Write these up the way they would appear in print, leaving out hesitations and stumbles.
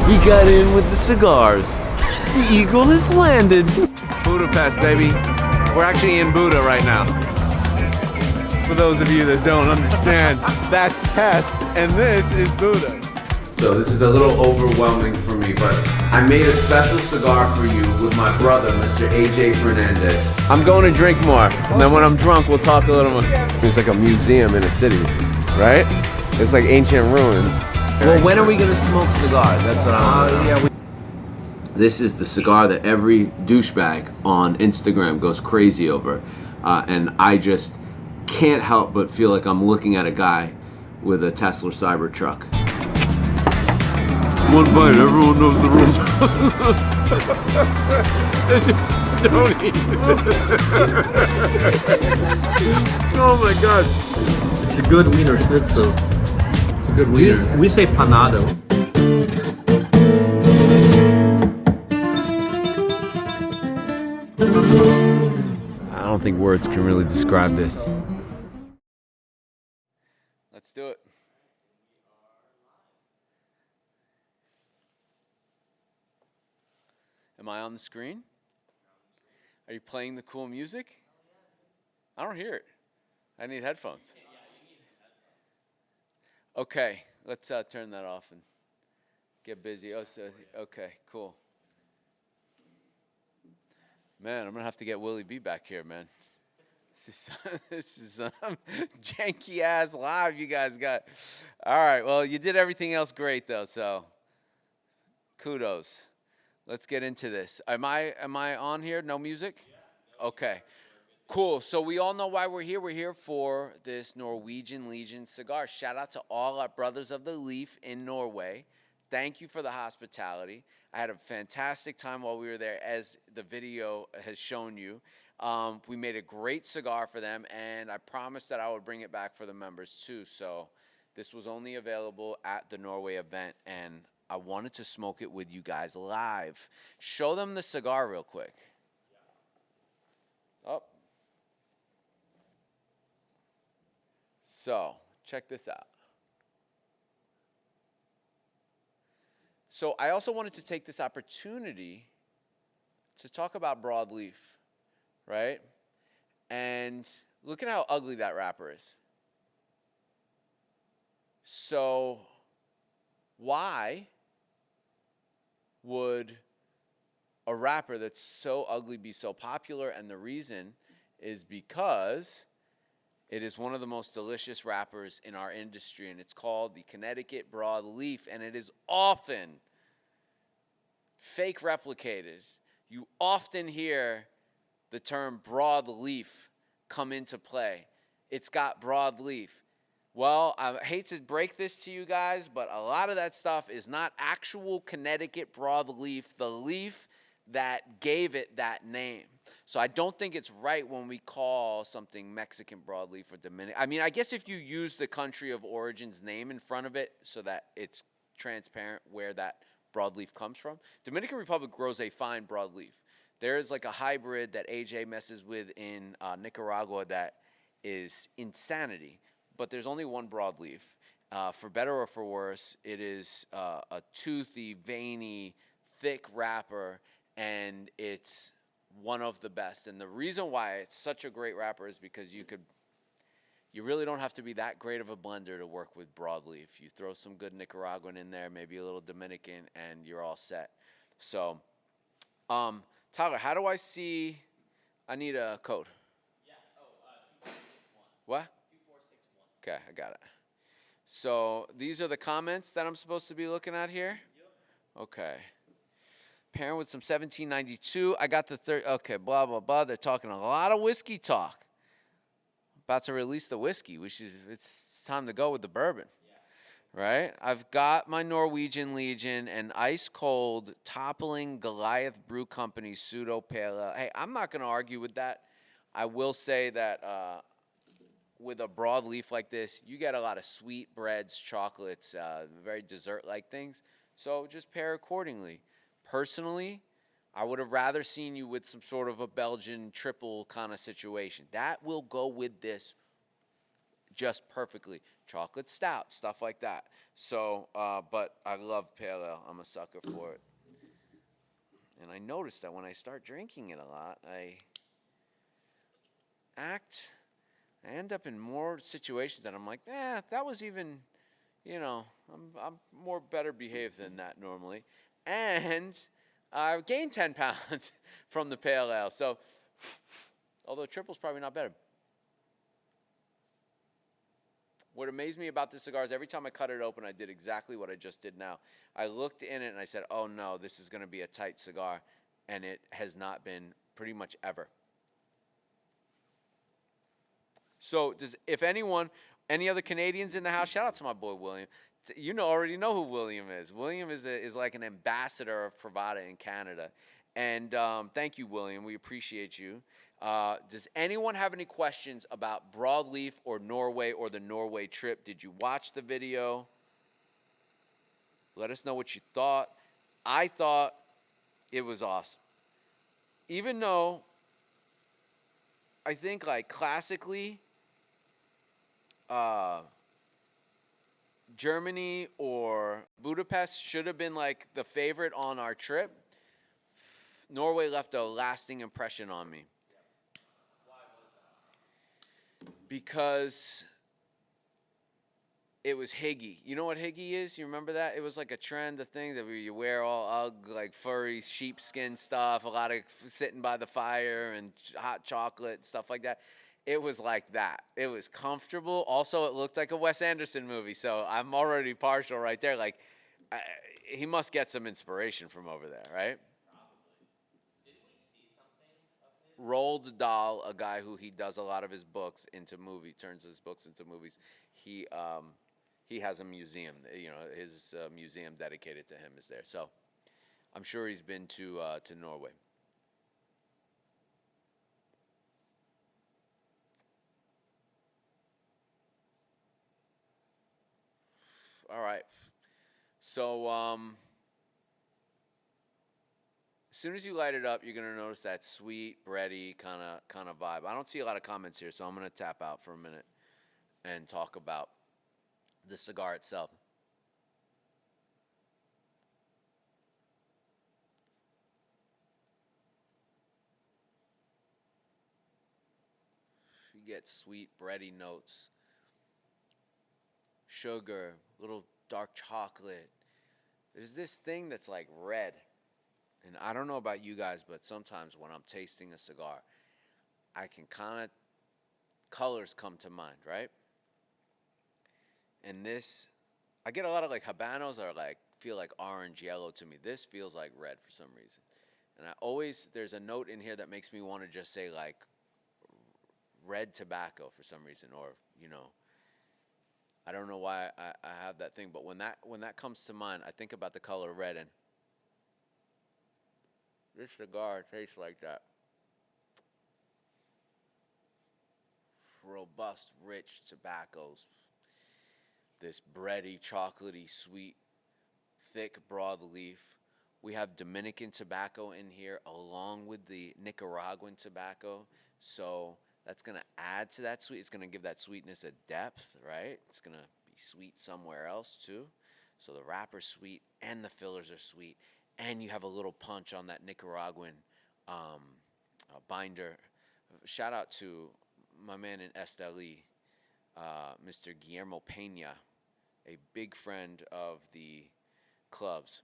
He got in with the cigars. The eagle has landed. Budapest, baby. We're actually in Buda right now. For those of you that don't understand, that's Pest, and this is Buda. So this is a little overwhelming for me, but I made a special cigar for you with my brother, Mr. AJ Fernandez. I'm going to drink more, and then when I'm drunk, we'll talk a little more. It's like a museum in a city, right? It's like ancient ruins. Well, when are we gonna smoke cigars? That's what I want. This is the cigar that every douchebag on Instagram goes crazy over, and I just can't help but feel like I'm looking at a guy with a Tesla Cybertruck. One bite, everyone knows the rules. Don't eat. Oh my god. It's a good wiener schnitzel. It's a good wiener. We say panado. I don't think words can really describe this. Let's do it. Am I on the screen? Are you playing the cool music? I don't hear it. I need headphones. Okay, let's turn that off and get busy. Oh, so, okay, cool. Man, I'm gonna have to get Willie B back here, man. This is some janky ass live you guys got. All right, well, you did everything else great though, so kudos. Let's get into this. Am I on here? No music? Okay. Cool. So we all know why we're here. We're here for this Norwegian Legion cigar. Shout out to all our brothers of the Leaf in Norway. Thank you for the hospitality. I had a fantastic time while we were there, as the video has shown you. We made a great cigar for them, and I promised that I would bring it back for the members too. So this was only available at the Norway event, and I wanted to smoke it with you guys live. Show them the cigar real quick. Oh. So, check this out. So, I also wanted to take this opportunity to talk about broadleaf, right? And look at how ugly that wrapper is. So, why would a wrapper that's so ugly be so popular? And the reason is because it is one of the most delicious wrappers in our industry, and it's called the Connecticut Broadleaf, and it is often fake replicated. You often hear the term broadleaf come into play. It's got broadleaf. Well, I hate to break this to you guys, but a lot of that stuff is not actual Connecticut broadleaf, the leaf that gave it that name. So I don't think it's right when we call something Mexican broadleaf or Dominican. I mean, I guess if you use the country of origin's name in front of it so that it's transparent where that broadleaf comes from. Dominican Republic grows a fine broadleaf. There is like a hybrid that AJ messes with in Nicaragua that is insanity. But there's only one broadleaf. For better or for worse, it is a toothy, veiny, thick wrapper, and it's one of the best. And the reason why it's such a great wrapper is because you really don't have to be that great of a blender to work with broadleaf. You throw some good Nicaraguan in there, maybe a little Dominican, and you're all set. So, Tyler, how do I see? I need a code. Yeah. 2461. What? 2461. Okay, I got it. So these are the comments that I'm supposed to be looking at here? Yep. Okay. Pairing with some 1792. I got the third. Okay, blah, blah, blah. They're talking a lot of whiskey talk. About to release the whiskey. It's time to go with the bourbon. Yeah. Right? I've got my Norwegian Legion and ice cold toppling Goliath Brew Company pseudo pale ale. Hey, I'm not going to argue with that. I will say that with a broadleaf like this, you get a lot of sweet breads, chocolates, very dessert-like things. So just pair accordingly. Personally, I would have rather seen you with some sort of a Belgian triple kind of situation. That will go with this just perfectly. chocolate stout, stuff like that. So, but I love pale ale. I'm a sucker for it. And I noticed that when I start drinking it a lot, I end up in more situations that I'm like, that was even, I'm more better behaved than that normally. And I gained 10 pounds from the pale ale. So, although triple's probably not better. What amazed me about this cigar is every time I cut it open, I did exactly what I just did now. I looked in it and I said, oh no, this is going to be a tight cigar. And it has not been pretty much ever. So, if anyone, any other Canadians in the house, shout out to my boy William. You already know who William is. William is like an ambassador of Pravada in Canada. And thank you, William. We appreciate you. Does anyone have any questions about broadleaf or Norway or the Norway trip? Did you watch the video? Let us know what you thought. I thought it was awesome. Even though I think like classically, Germany or Budapest should have been like the favorite on our trip. Norway left a lasting impression on me. Why was that? Because it was higgy. You know what higgy is? You remember that? It was like a trend, a thing that you wear all like furry sheepskin stuff, a lot of sitting by the fire and hot chocolate, stuff like that. It was like that. It was comfortable. Also, it looked like a Wes Anderson movie, so I'm already partial right there. Like, he must get some inspiration from over there, right? Probably. Didn't we see something of his? Roald Dahl, a guy who he does a lot of his books into movie, turns his books into movies. He has a museum. His museum dedicated to him is there. So I'm sure he's been to Norway. All right. So as soon as you light it up, you're gonna notice that sweet, bready kind of vibe. I don't see a lot of comments here, so I'm gonna tap out for a minute and talk about the cigar itself. You get sweet, bready notes, sugar, little dark chocolate. There's this thing that's like red. And I don't know about you guys, but sometimes when I'm tasting a cigar, I can kind of, colors come to mind, right? And this, I get a lot of like Habanos are like, feel like orange, yellow to me. This feels like red for some reason. And there's a note in here that makes me want to just say like red tobacco for some reason, or, I don't know why I have that thing, but when that comes to mind, I think about the color red, and this cigar tastes like that. Robust, rich tobaccos. This bready, chocolatey, sweet, thick broadleaf. We have Dominican tobacco in here along with the Nicaraguan tobacco. So that's going to add to that sweet. It's going to give that sweetness a depth, right? It's going to be sweet somewhere else too. So the wrapper's sweet and the fillers are sweet. And you have a little punch on that Nicaraguan binder. Shout out to my man in Esteli, Mr. Guillermo Pena, a big friend of the clubs.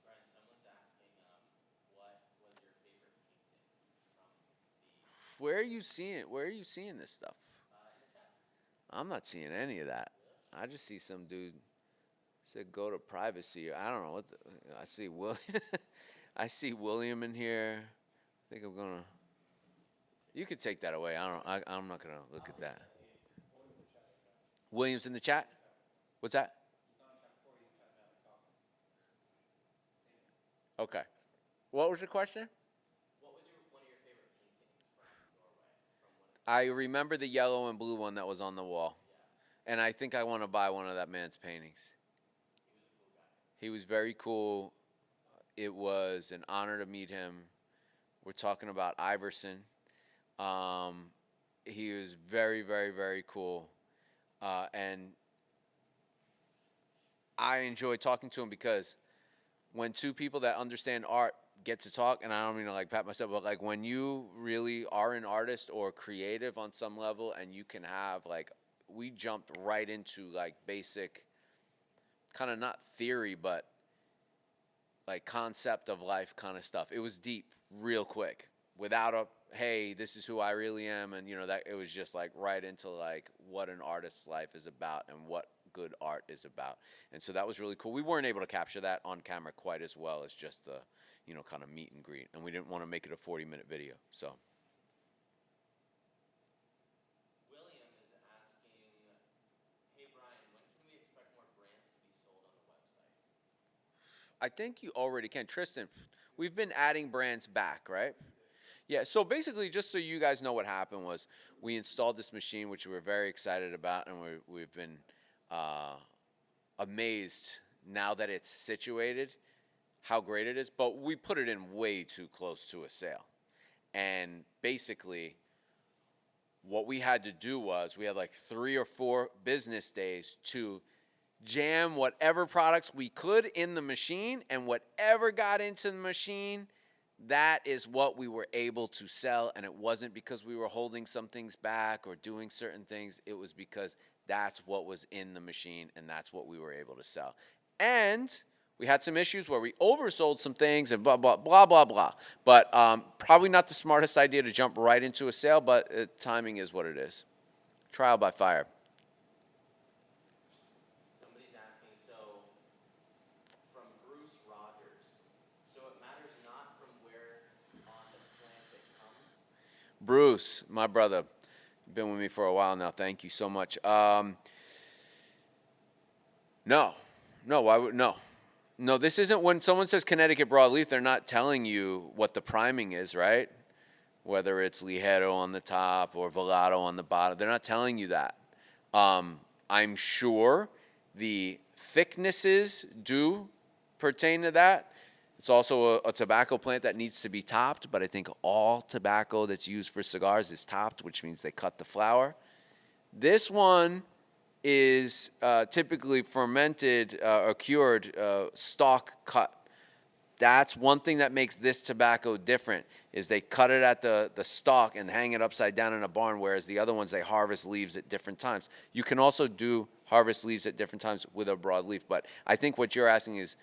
Brian, someone's asking, what was your favorite painting from the Where are you seeing this stuff? in the chat? I'm not seeing any of that. I just see some dude said go to privacy. I don't know what I see. I see William in here. I think I'm gonna. You could take that away. I'm not gonna look at that. William's in the chat. What's that? Okay. What was the question? What was one of your favorite paintings from Norway? From one of I remember the yellow and blue one that was on the wall, and I think I want to buy one of that man's paintings. he was a cool guy. He was very cool. It was an honor to meet him. We're talking about Iverson. he was very, very, very cool, and I enjoy talking to him because when two people that understand art get to talk, and I don't mean to like pat myself, but like when you really are an artist or creative on some level, and you can have like, we jumped right into like basic, kind of not theory, but like concept of life kind of stuff. It was deep real quick without a, hey, this is who I really am. And that it was just like right into like what an artist's life is about and what good art is about. And so that was really cool. We weren't able to capture that on camera quite as well as just the, kind of meet and greet. And we didn't want to make it a 40-minute video. So. William is asking, hey Brian, when can we expect more brands to be sold on the website? I think you already can. Tristan, we've been adding brands back, right? Yeah, so basically, just so you guys know what happened was we installed this machine, which we were very excited about, and we've been amazed now that it's situated, how great it is. But we put it in way too close to a sale. And basically, what we had to do was we had like 3 or 4 business days to jam whatever products we could in the machine, and whatever got into the machine, that is what we were able to sell. And it wasn't because we were holding some things back or doing certain things. It was because that's what was in the machine, and that's what we were able to sell. And we had some issues where we oversold some things and blah, blah, blah, blah, blah. But probably not the smartest idea to jump right into a sale, but timing is what it is. Trial by fire. Bruce, my brother, been with me for a while now. Thank you so much. No, why would no? This isn't when someone says Connecticut broadleaf. They're not telling you what the priming is, right? Whether it's Ligero on the top or Velato on the bottom, they're not telling you that. I'm sure the thicknesses do pertain to that. It's also a tobacco plant that needs to be topped, but I think all tobacco that's used for cigars is topped, which means they cut the flower. This one is typically fermented or cured stalk cut. That's one thing that makes this tobacco different, is they cut it at the stalk and hang it upside down in a barn, whereas the other ones, they harvest leaves at different times. You can also do harvest leaves at different times with a broadleaf, but I think what you're asking is,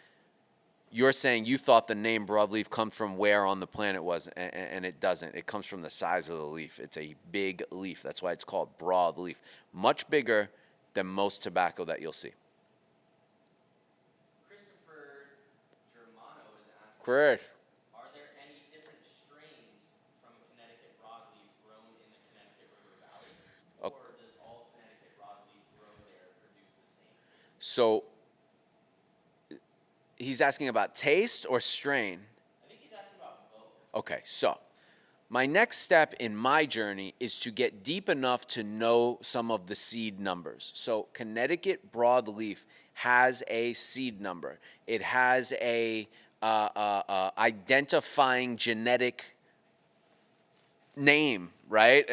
you're saying you thought the name broadleaf comes from where on the plant it was, and it doesn't. It comes from the size of the leaf. It's a big leaf. That's why it's called broadleaf. Much bigger than most tobacco that you'll see. Christopher Germano is asking, Correct. are there any different strains from Connecticut broadleaf grown in the Connecticut River Valley? Or does all Connecticut broadleaf grown there produce the same taste? So he's asking about taste or strain? I think he's asking about both. Okay, so my next step in my journey is to get deep enough to know some of the seed numbers. So Connecticut broadleaf has a seed number. It has a identifying genetic name, right?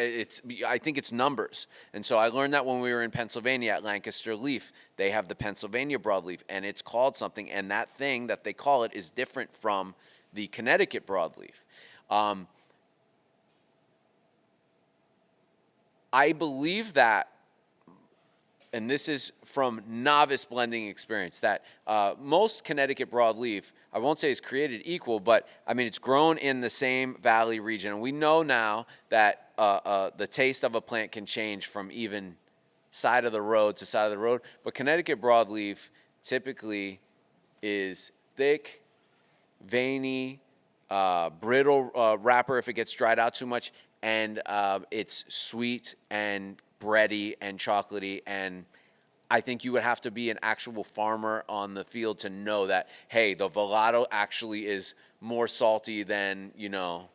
I think it's numbers. And so I learned that when we were in Pennsylvania at Lancaster Leaf. They have the Pennsylvania broadleaf, and it's called something, and that thing that they call it is different from the Connecticut broadleaf. I believe that, and this is from novice blending experience, that most Connecticut broadleaf, I won't say is created equal, but I mean, it's grown in the same valley region. And we know now that the taste of a plant can change from even side of the road to side of the road. But Connecticut broadleaf typically is thick, veiny, brittle wrapper if it gets dried out too much, and it's sweet and bready and chocolatey, and I think you would have to be an actual farmer on the field to know that, hey, the Velato actually is more salty than, the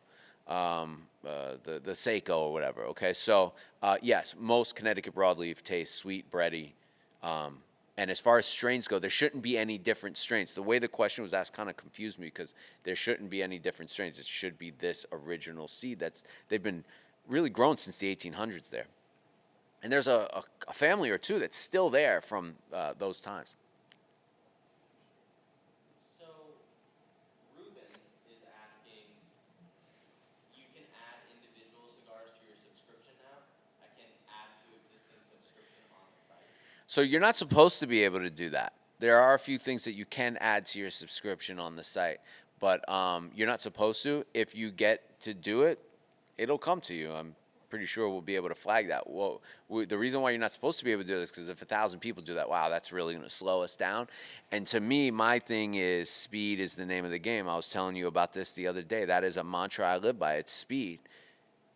Seiko or whatever, okay? So, yes, most Connecticut broadleaf taste sweet, bready, and as far as strains go, there shouldn't be any different strains. The way the question was asked kind of confused me, because there shouldn't be any different strains. It should be this original seed they've been really grown since the 1800s there. And there's a family or two that's still there from those times. So, Ruben is asking, you can add individual cigars to your subscription now? I can add to existing subscription on the site. So you're not supposed to be able to do that. There are a few things that you can add to your subscription on the site, but you're not supposed to. If you get to do it, it'll come to you. I'm pretty sure we'll be able to flag that. Well, the reason why you're not supposed to be able to do this is because if 1,000 people do that, wow, that's really going to slow us down. And to me, my thing is speed is the name of the game. I was telling you about this the other day. That is a mantra I live by. It's speed.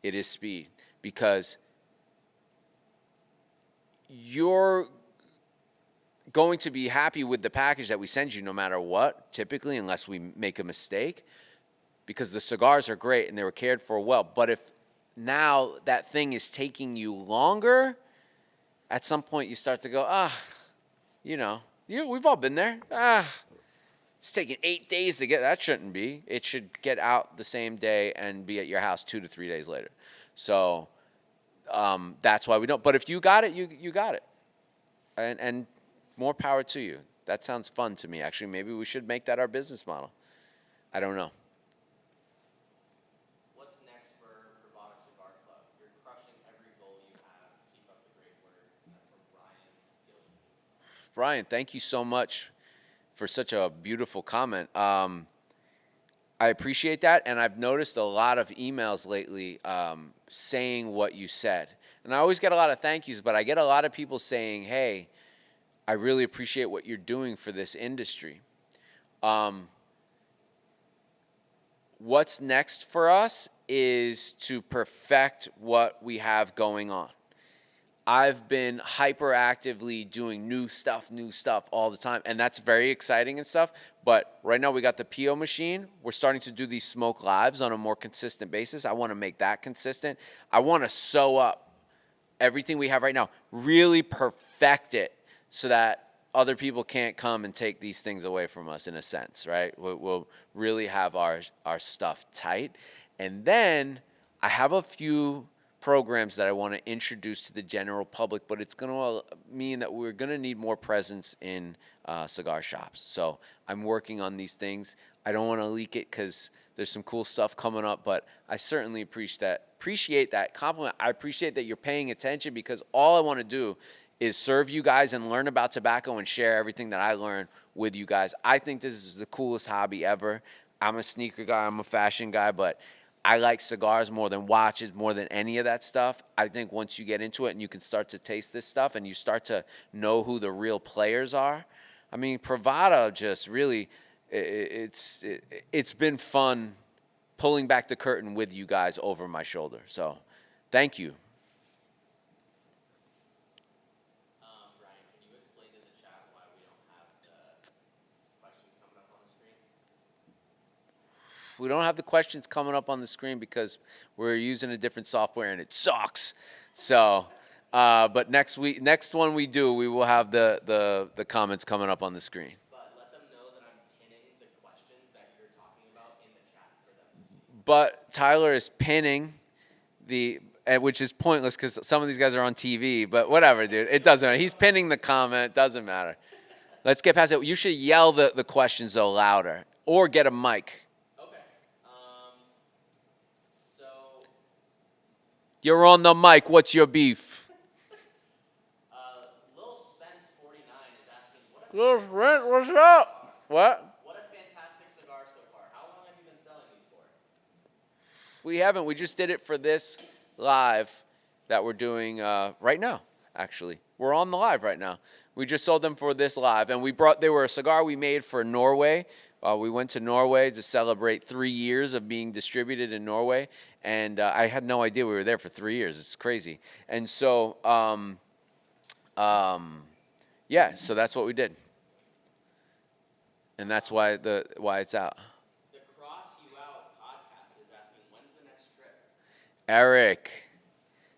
It is speed, because you're going to be happy with the package that we send you no matter what, typically, unless we make a mistake, because the cigars are great and they were cared for well. But if now that thing is taking you longer, at some point you start to go, we've all been there. It's taking 8 days to get. That shouldn't be. It should get out the same day and be at your house 2 to 3 days later. So that's why we don't. But if you got it, you got it. And more power to you. That sounds fun to me, actually. Maybe we should make that our business model. I don't know. What's next for Bravada Cigar Club? You're crushing every goal you have. Keep up the great work. That's from Brian Gilligan. Brian, thank you so much for such a beautiful comment. I appreciate that, and I've noticed a lot of emails lately saying what you said. And I always get a lot of thank yous, but I get a lot of people saying, hey, I really appreciate what you're doing for this industry. What's next for us is to perfect what we have going on. I've been hyperactively doing new stuff all the time, and that's very exciting and stuff. But right now we got the PO machine. We're starting to do these smoke lives on a more consistent basis. I want to make that consistent. I want to sew up everything we have right now, really perfect it so that other people can't come and take these things away from us, in a sense, right? We'll really have our stuff tight. And then I have a few programs that I want to introduce to the general public, but it's going to mean that we're going to need more presence in cigar shops. So I'm working on these things. I don't want to leak it because there's some cool stuff coming up, but I certainly appreciate that compliment. I appreciate that you're paying attention, because all I want to do is serve you guys and learn about tobacco and share everything that I learn with you guys. I think this is the coolest hobby ever. I'm a sneaker guy, I'm a fashion guy, but I like cigars more than watches, more than any of that stuff. I think once you get into it and you can start to taste this stuff and you start to know who the real players are, I mean, Bravada just really, it's been fun pulling back the curtain with you guys over my shoulder. So thank you. Brian, can you explain to the chat why we don't have the questions coming up on the screen? We don't have the questions coming up on the screen because we're using a different software and it sucks. So, but next one we will have the comments coming up on the screen. But let them know that I'm pinning the questions that you're talking about in the chat for them to see. But Tyler is pinning which is pointless because some of these guys are on TV, but whatever, dude. It doesn't matter. He's pinning the comment. Doesn't matter. Let's get past it. You should yell the questions, though, louder. Or get a mic. Okay. So. You're on the mic. What's your beef? Lil Spence 49 is asking, What's up? What? What a fantastic cigar so far. How long have you been selling these for? We haven't. We just did it for this live that we're doing right now, actually. We're on the live right now. We just sold them for this live. And they were a cigar we made for Norway. We went to Norway to celebrate 3 years of being distributed in Norway. And I had no idea we were there for 3 years. It's crazy. And so, yeah, so that's what we did. And that's why it's out. The Cross You Out podcast is asking, when's the next trip? Eric,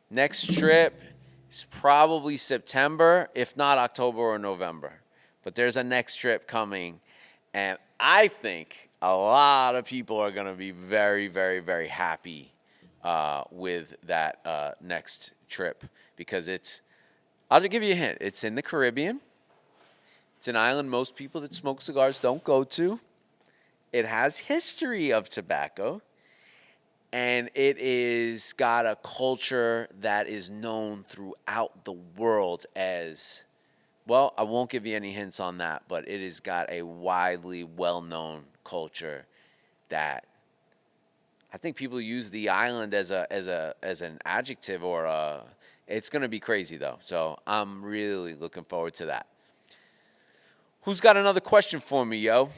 next trip is probably September, if not October or November. But there's a next trip coming, and I think a lot of people are going to be very, very, very happy with that next trip, because I'll just give you a hint. It's in the Caribbean. It's an island most people that smoke cigars don't go to. It has history of tobacco, and it is got a culture that is known throughout the world as, well, I won't give you any hints on that, but it has got a widely well-known culture that I think people use the island as an adjective, or it's going to be crazy though. So I'm really looking forward to that. Who's got another question for me, yo?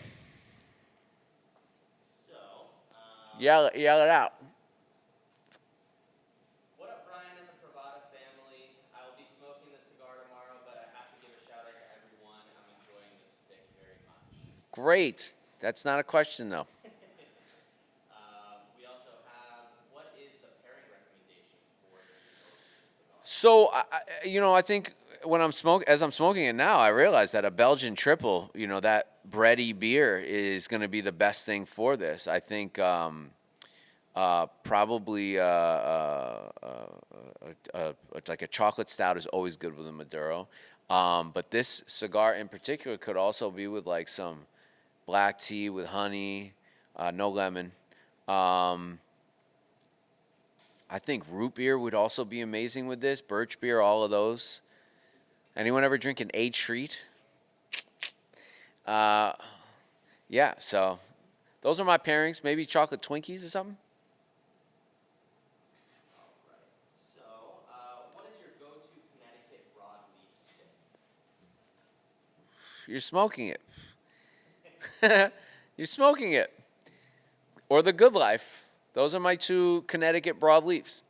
So, Yell it out. what up, Brian and the Pravada family? I will be smoking the cigar tomorrow, but I have to give a shout out to everyone. I'm enjoying this stick very much. Great. That's not a question though. We also have, what is the pairing recommendation for the cigar? So I think when as I'm smoking it now, I realize that a Belgian triple, that bready beer is going to be the best thing for this. I think probably like a chocolate stout is always good with a Maduro. But this cigar in particular could also be with like some black tea with honey, no lemon. I think root beer would also be amazing with this. Birch beer, all of those. Anyone ever drink an A treat? Yeah, so those are my pairings. Maybe chocolate Twinkies or something. So, what is your go-to Connecticut broadleaf stick? You're smoking it. You're smoking it. Or the Good Life. Those are my two Connecticut broadleafs.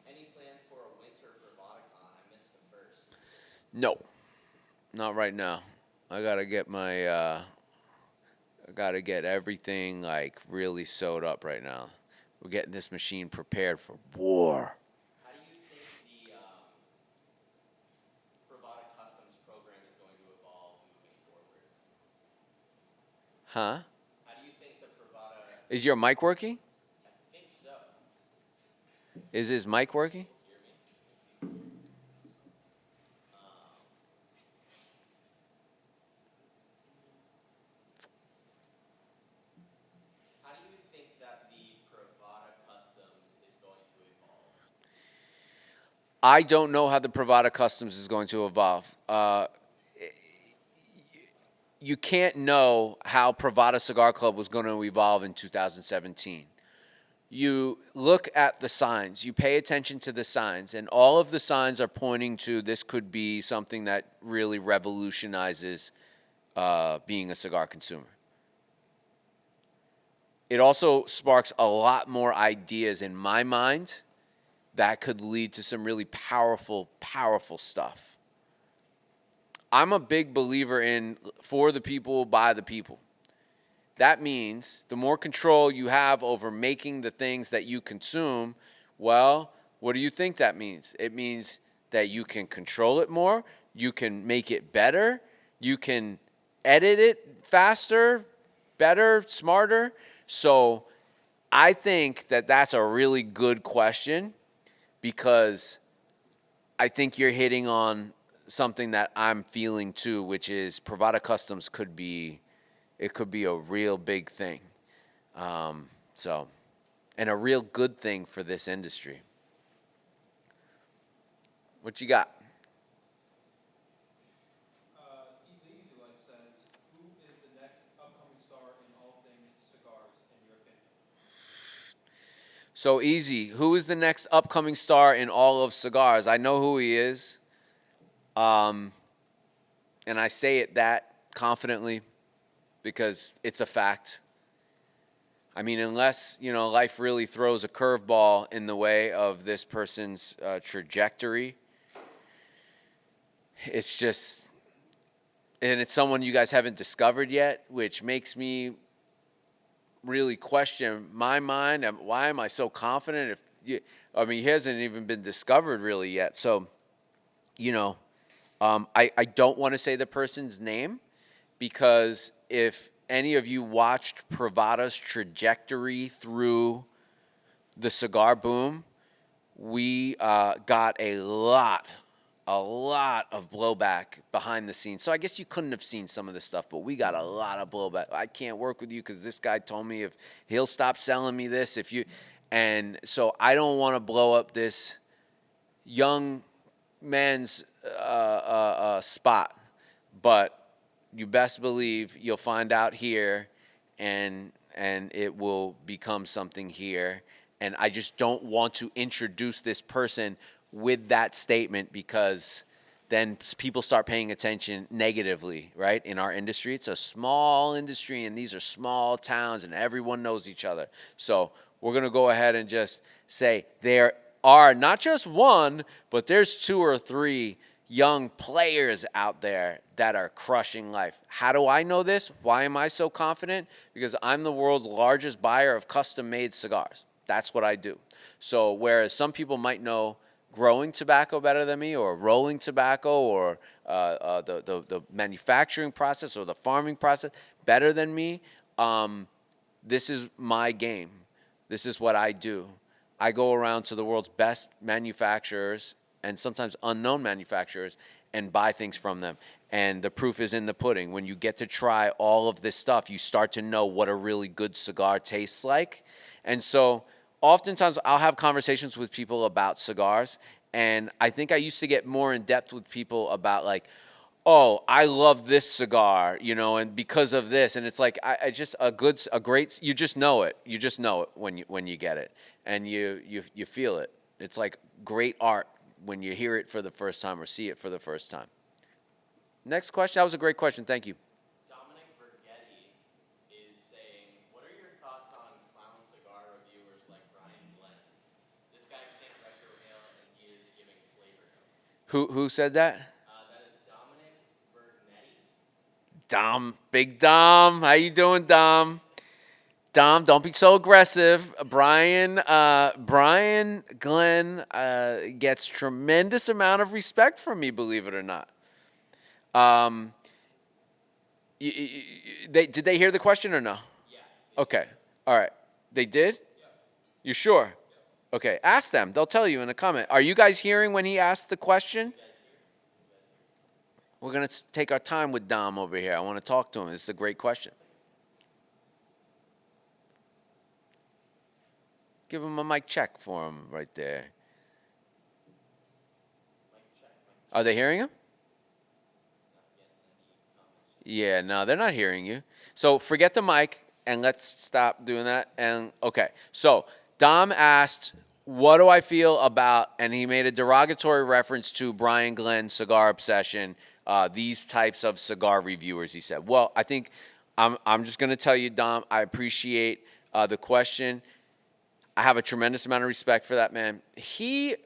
Any plans for a winter BravadaCon? I missed the first. No, not right now. I gotta get everything like really sewed up right now. We're getting this machine prepared for war. How do you think the Bravada Customs program is going to evolve moving forward? Huh? How do you think the Bravada? Is your mic working? I think so. Is his mic working? Hear me? How do you think that the Bravada Customs is going to evolve? I don't know how the Pravada Customs is going to evolve. You can't know how Pravada Cigar Club was going to evolve in 2017. You look at the signs, you pay attention to the signs, and all of the signs are pointing to this could be something that really revolutionizes being a cigar consumer. It also sparks a lot more ideas in my mind that could lead to some really powerful, powerful stuff. I'm a big believer in for the people, by the people. That means the more control you have over making the things that you consume, well, what do you think that means? It means that you can control it more, you can make it better, you can edit it faster, better, smarter. So I think that that's a really good question, because I think you're hitting on something that I'm feeling too, which is Pravada Customs could be a real big thing. And a real good thing for this industry. What you got? The Easy Life says, who is the next upcoming star in all things cigars, in your opinion? So easy. Who is the next upcoming star in all of cigars? I know who he is. And I say it that confidently because it's a fact. I mean, unless, life really throws a curveball in the way of this person's trajectory, it's just, and it's someone you guys haven't discovered yet, which makes me really question my mind. Why am I so confident? He hasn't even been discovered really yet. So, I don't want to say the person's name, because if any of you watched Pravada's trajectory through the cigar boom, we got a lot of blowback behind the scenes. So I guess you couldn't have seen some of the stuff, but we got a lot of blowback. I can't work with you because this guy told me if he'll stop selling me this if you. And so I don't want to blow up this young man's spot, but you best believe you'll find out here, and it will become something here. And I just don't want to introduce this person with that statement because then people start paying attention negatively, right? In our industry, it's a small industry, and these are small towns, and everyone knows each other. So we're gonna go ahead and just say there are not just one, but there's 2 or 3 young players out there that are crushing life. How do I know this? Why am I so confident? Because I'm the world's largest buyer of custom-made cigars. That's what I do. So whereas some people might know growing tobacco better than me, or rolling tobacco, or the manufacturing process or the farming process better than me, this is my game. This is what I do. I go around to the world's best manufacturers and sometimes unknown manufacturers and buy things from them. And the proof is in the pudding. When you get to try all of this stuff, you start to know what a really good cigar tastes like. And so oftentimes I'll have conversations with people about cigars, and I think I used to get more in depth with people about like, oh, I love this cigar, you know, and because of this. And it's like, I just, a great, you just know it. You just know it when you get it, and you feel it. It's like great art when you hear it for the first time or see it for the first time. Next question. That was a great question. Thank you. Dominic Bergetti is saying, what are your thoughts on clown cigar reviewers like Brian Glenn? This guy can't retro ale, and he is giving flavor notes. Who said that? That is Dominic Bergetti. Dom, big Dom. How you doing, Dom? Dom, don't be so aggressive. Brian Glenn gets tremendous amount of respect from me, believe it or not. Did they hear the question or no? Yeah. Okay. All right. They did? Yeah. You sure? Yeah. Okay. Ask them. They'll tell you in a comment. Are you guys hearing when he asked the question? We're going to take our time with Dom over here. I want to talk to him. This is a great question. Give him a mic check for him right there. Are they hearing him? Yeah, no, they're not hearing you. So forget the mic and let's stop doing that. And okay, so Dom asked, what do I feel about, and he made a derogatory reference to Brian Glenn's Cigar Obsession, these types of cigar reviewers, he said. Well, I think I'm just going to tell you, Dom, I appreciate the question. I have a tremendous amount of respect for that man. He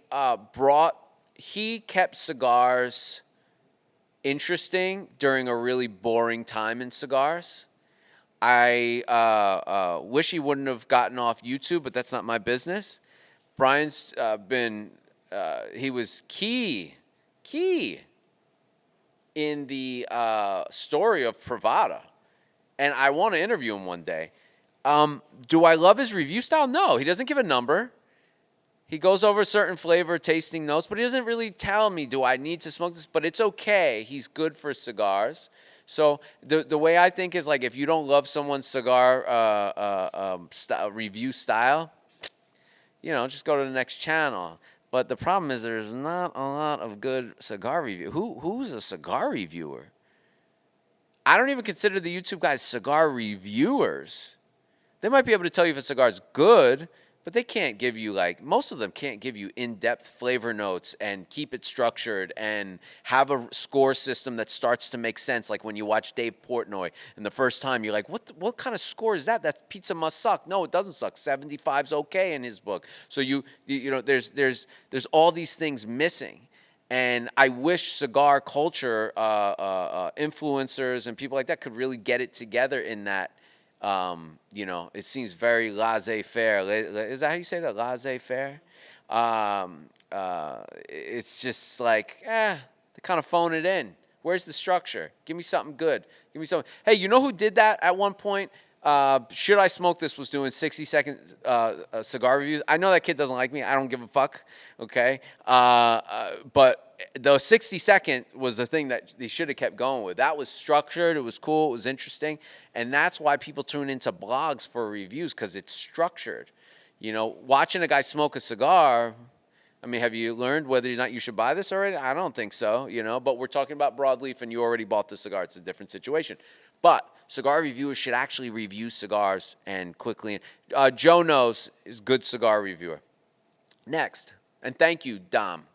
kept cigars interesting during a really boring time in cigars. I wish he wouldn't have gotten off YouTube, but that's not my business. Brian's he was key in the story of Pravada, and I want to interview him one day. Do I love his review style? No, he doesn't give a number. He goes over certain flavor tasting notes, but he doesn't really tell me, do I need to smoke this? But it's okay. He's good for cigars. So the way I think is like, if you don't love someone's cigar review style, you know, just go to the next channel. But the problem is there's not a lot of good cigar review. Who's a cigar reviewer? I don't even consider the YouTube guys cigar reviewers. They might be able to tell you if a cigar is good, but they can't give you, like, most of them can't give you in-depth flavor notes and keep it structured and have a score system that starts to make sense. Like when you watch Dave Portnoy and the first time you're like, what kind of score is that? That pizza must suck. No, it doesn't suck. 75's okay in his book. So you know, there's all these things missing. And I wish cigar culture influencers and people like that could really get it together in that. You know, it seems very laissez-faire. Is that how you say that? Laissez-faire? It's just like, they kind of phone it in. Where's the structure? Give me something good. Give me something. Hey, you know who did that at one point? Should I Smoke This was doing 60-second cigar reviews. I know that kid doesn't like me. I don't give a fuck, okay? But the 60-second was the thing that they should have kept going with. That was structured. It was cool. It was interesting. And that's why people tune into blogs for reviews, because it's structured. You know, watching a guy smoke a cigar, I mean, have you learned whether or not you should buy this already? I don't think so, you know. But we're talking about broadleaf, and you already bought the cigar. It's a different situation. But cigar reviewers should actually review cigars and quickly. Joe Knows is a good cigar reviewer. Next. And thank you, Dom.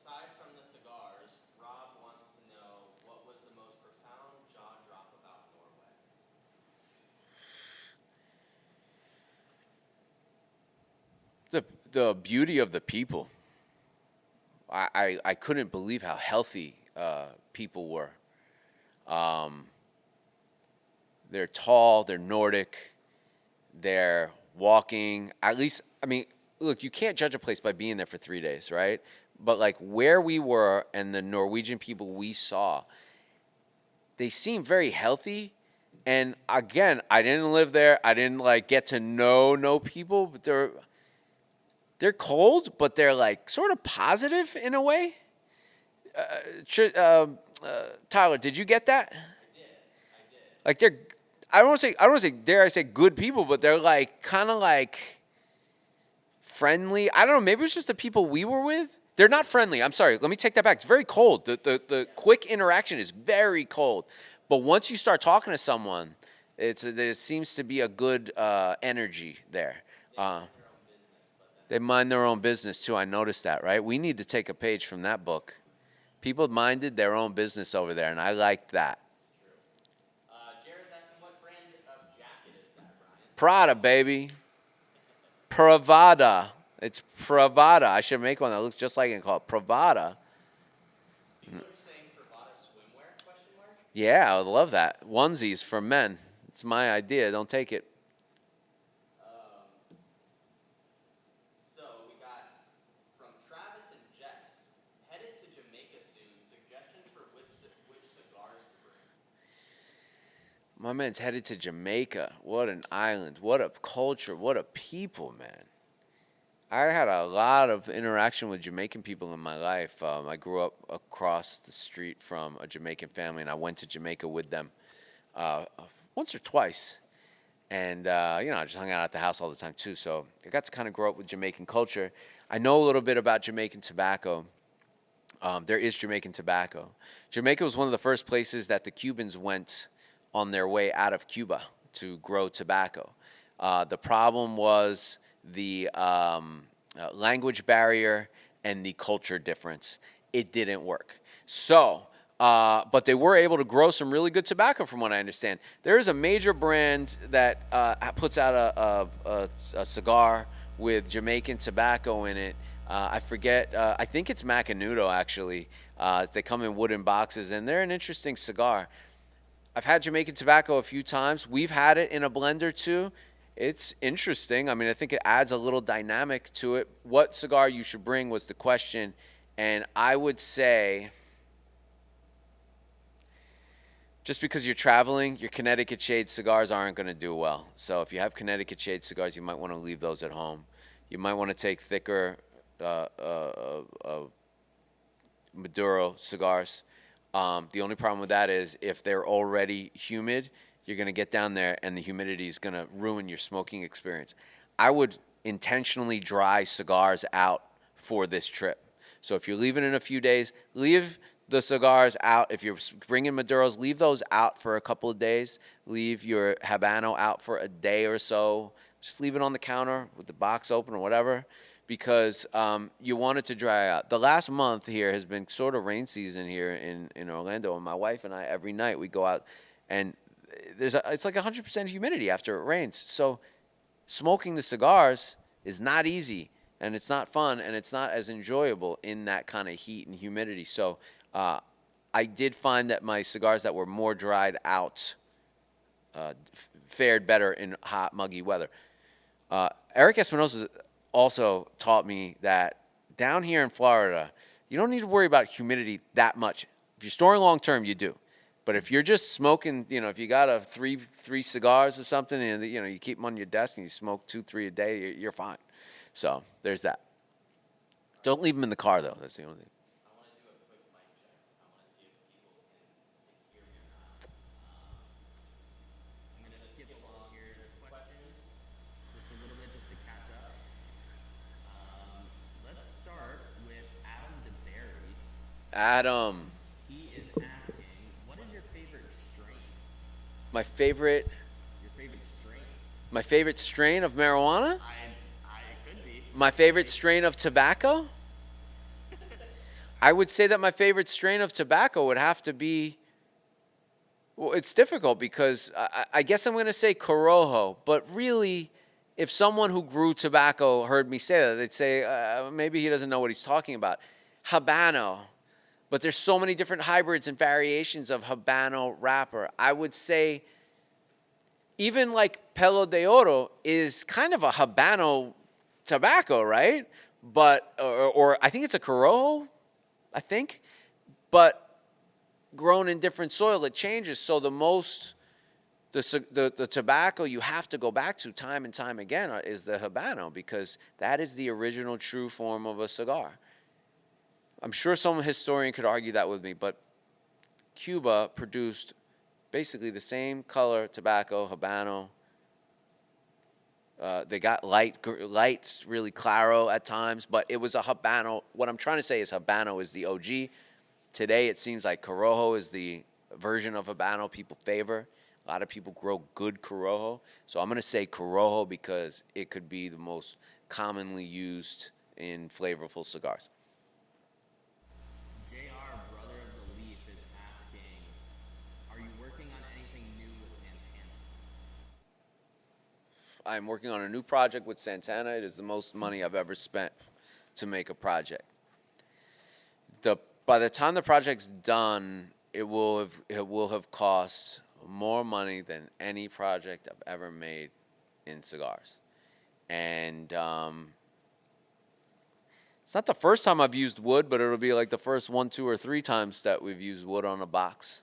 Aside from the cigars, Rob wants to know what was the most profound jaw drop about Norway? The beauty of the people. I couldn't believe how healthy people were. They're tall, they're Nordic, they're walking. At least, I mean, look, you can't judge a place by being there for 3 days, right? But like where we were and the Norwegian people we saw, they seemed very healthy. And again, I didn't live there. I didn't like get to know people, but they're cold, but they're like sort of positive in a way. Tyler, did you get that? I did. Like they're, I don't want to say, dare I say, good people, but they're like kind of like friendly. I don't know. Maybe it's just the people we were with. They're not friendly. I'm sorry. Let me take that back. It's very cold. The quick interaction is very cold. But once you start talking to someone, there seems to be a good energy there. They mind their own business too. I noticed that, right? We need to take a page from that book. People minded their own business over there, and I liked that. Jared's asking what brand of jacket is that, Brian? Prada, baby. Pravada. It's Pravada. I should make one that looks just like it called Pravada. People are saying Pravada swimwear, question mark? Yeah, I would love that. Onesies for men. It's my idea. Don't take it. So we got from Travis and Jess, headed to Jamaica soon, suggestions for which cigars to bring. My man's headed to Jamaica. What an island. What a culture. What a people, man. I had a lot of interaction with Jamaican people in my life. I grew up across the street from a Jamaican family, and I went to Jamaica with them once or twice. And, I just hung out at the house all the time, too. So I got to kind of grow up with Jamaican culture. I know a little bit about Jamaican tobacco. There is Jamaican tobacco. Jamaica was one of the first places that the Cubans went on their way out of Cuba to grow tobacco. The problem was the language barrier and the culture difference. It didn't work. So, but they were able to grow some really good tobacco, from what I understand. There is a major brand that puts out a cigar with Jamaican tobacco in it. I forget. I think it's Macanudo, actually. They come in wooden boxes, and they're an interesting cigar. I've had Jamaican tobacco a few times. We've had it in a blender, too. It's interesting. I mean, I think it adds a little dynamic to it. What cigar you should bring was the question. And I would say, just because you're traveling, your Connecticut Shade cigars aren't going to do well. So if you have Connecticut Shade cigars, you might want to leave those at home. You might want to take thicker Maduro cigars. The only problem with that is if they're already humid, you're going to get down there and the humidity is going to ruin your smoking experience. I would intentionally dry cigars out for this trip. So if you're leaving in a few days, leave the cigars out. If you're bringing Maduros, leave those out for a couple of days. Leave your Habano out for a day or so. Just leave it on the counter with the box open or whatever, because you want it to dry out. The last month here has been sort of rain season here in Orlando, and my wife and I, every night we go out, and it's like 100% humidity after it rains. So smoking the cigars is not easy, and it's not fun, and it's not as enjoyable in that kind of heat and humidity. So I did find that my cigars that were more dried out fared better in hot, muggy weather. Eric Espinosa also taught me that down here in Florida, you don't need to worry about humidity that much. If you're storing long term, you do. But if you're just smoking, if you got three cigars or something, and you keep them on your desk and you smoke 2-3 a day, you're fine. So there's that. Don't leave them in the car though. That's the only thing. I want to do a quick mic check. I want to see if people can hear me or not. I'm going to skip along here to questions just a little bit just to catch up. Let's start with Adam DeBerry. Adam, He is asking, what is your favorite strain? my favorite Your favorite strain? my favorite strain of marijuana? It could be. My favorite strain of tobacco? I would say that my favorite strain of tobacco would have to be, well, it's difficult because I guess I'm going to say Corojo, but really, if someone who grew tobacco heard me say that, they'd say, maybe he doesn't know what he's talking about. Habano. But there's so many different hybrids and variations of Habano wrapper. I would say even like Pelo de Oro is kind of a Habano tobacco, right? But or I think it's a Corojo, I think. But grown in different soil, it changes. So the tobacco you have to go back to time and time again is the Habano, because that is the original true form of a cigar. I'm sure some historian could argue that with me, but Cuba produced basically the same color tobacco, Habano. They got light, really claro at times, but it was a Habano. What I'm trying to say is Habano is the OG. Today it seems like Corojo is the version of Habano people favor. A lot of people grow good Corojo. So I'm going to say Corojo because it could be the most commonly used in flavorful cigars. JR, brother of the Leaf, is asking, are you working on anything new with Santana? I'm working on a new project with Santana. It is the most money I've ever spent to make a project. By the time the project's done, it will have cost more money than any project I've ever made in cigars. And it's not the first time I've used wood, but it'll be like the first 1, 2, or 3 times that we've used wood on a box.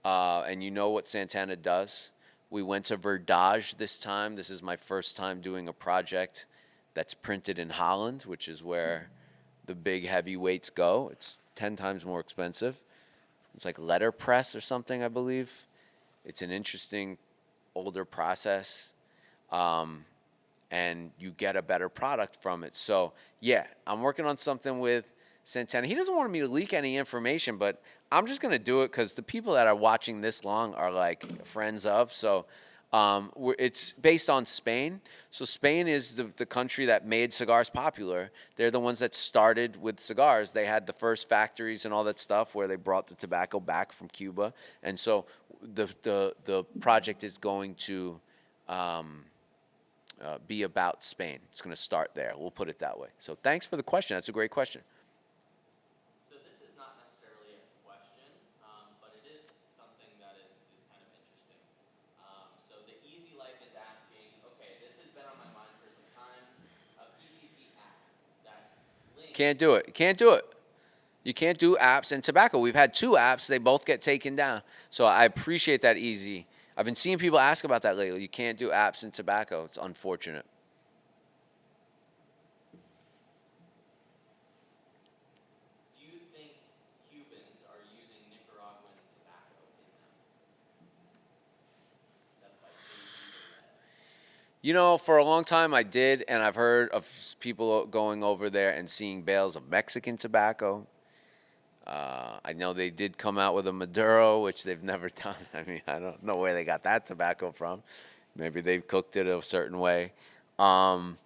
And you know what Santana does. We went to Verdage this time. This is my first time doing a project that's printed in Holland, which is where the big heavyweights go. It's 10 times more expensive. It's like letterpress or something, I believe. It's an interesting, older process. And you get a better product from it. So, yeah, I'm working on something with Santana. He doesn't want me to leak any information, but I'm just going to do it because the people that are watching this long are like friends of. So it's based on Spain. So Spain is the country that made cigars popular. They're the ones that started with cigars. They had the first factories and all that stuff where they brought the tobacco back from Cuba. And so the project is going to be about Spain. It's going to start there. We'll put it that way. So thanks for the question. That's a great question. So this is not necessarily a question, but it is something that is kind of interesting. So the Easy Life is asking, okay, this has been on my mind for some time, a PCC app that links. Can't do it. Can't do it. You can't do apps and tobacco. We've had 2 apps. They both get taken down. So I appreciate that, Easy. I've been seeing people ask about that lately. You can't do apps and tobacco. It's unfortunate. Do you think Cubans are using Nicaraguan tobacco in them? That's by JG. For a long time I did, and I've heard of people going over there and seeing bales of Mexican tobacco. I know they did come out with a Maduro, which they've never done. I mean, I don't know where they got that tobacco from. Maybe they've cooked it a certain way. But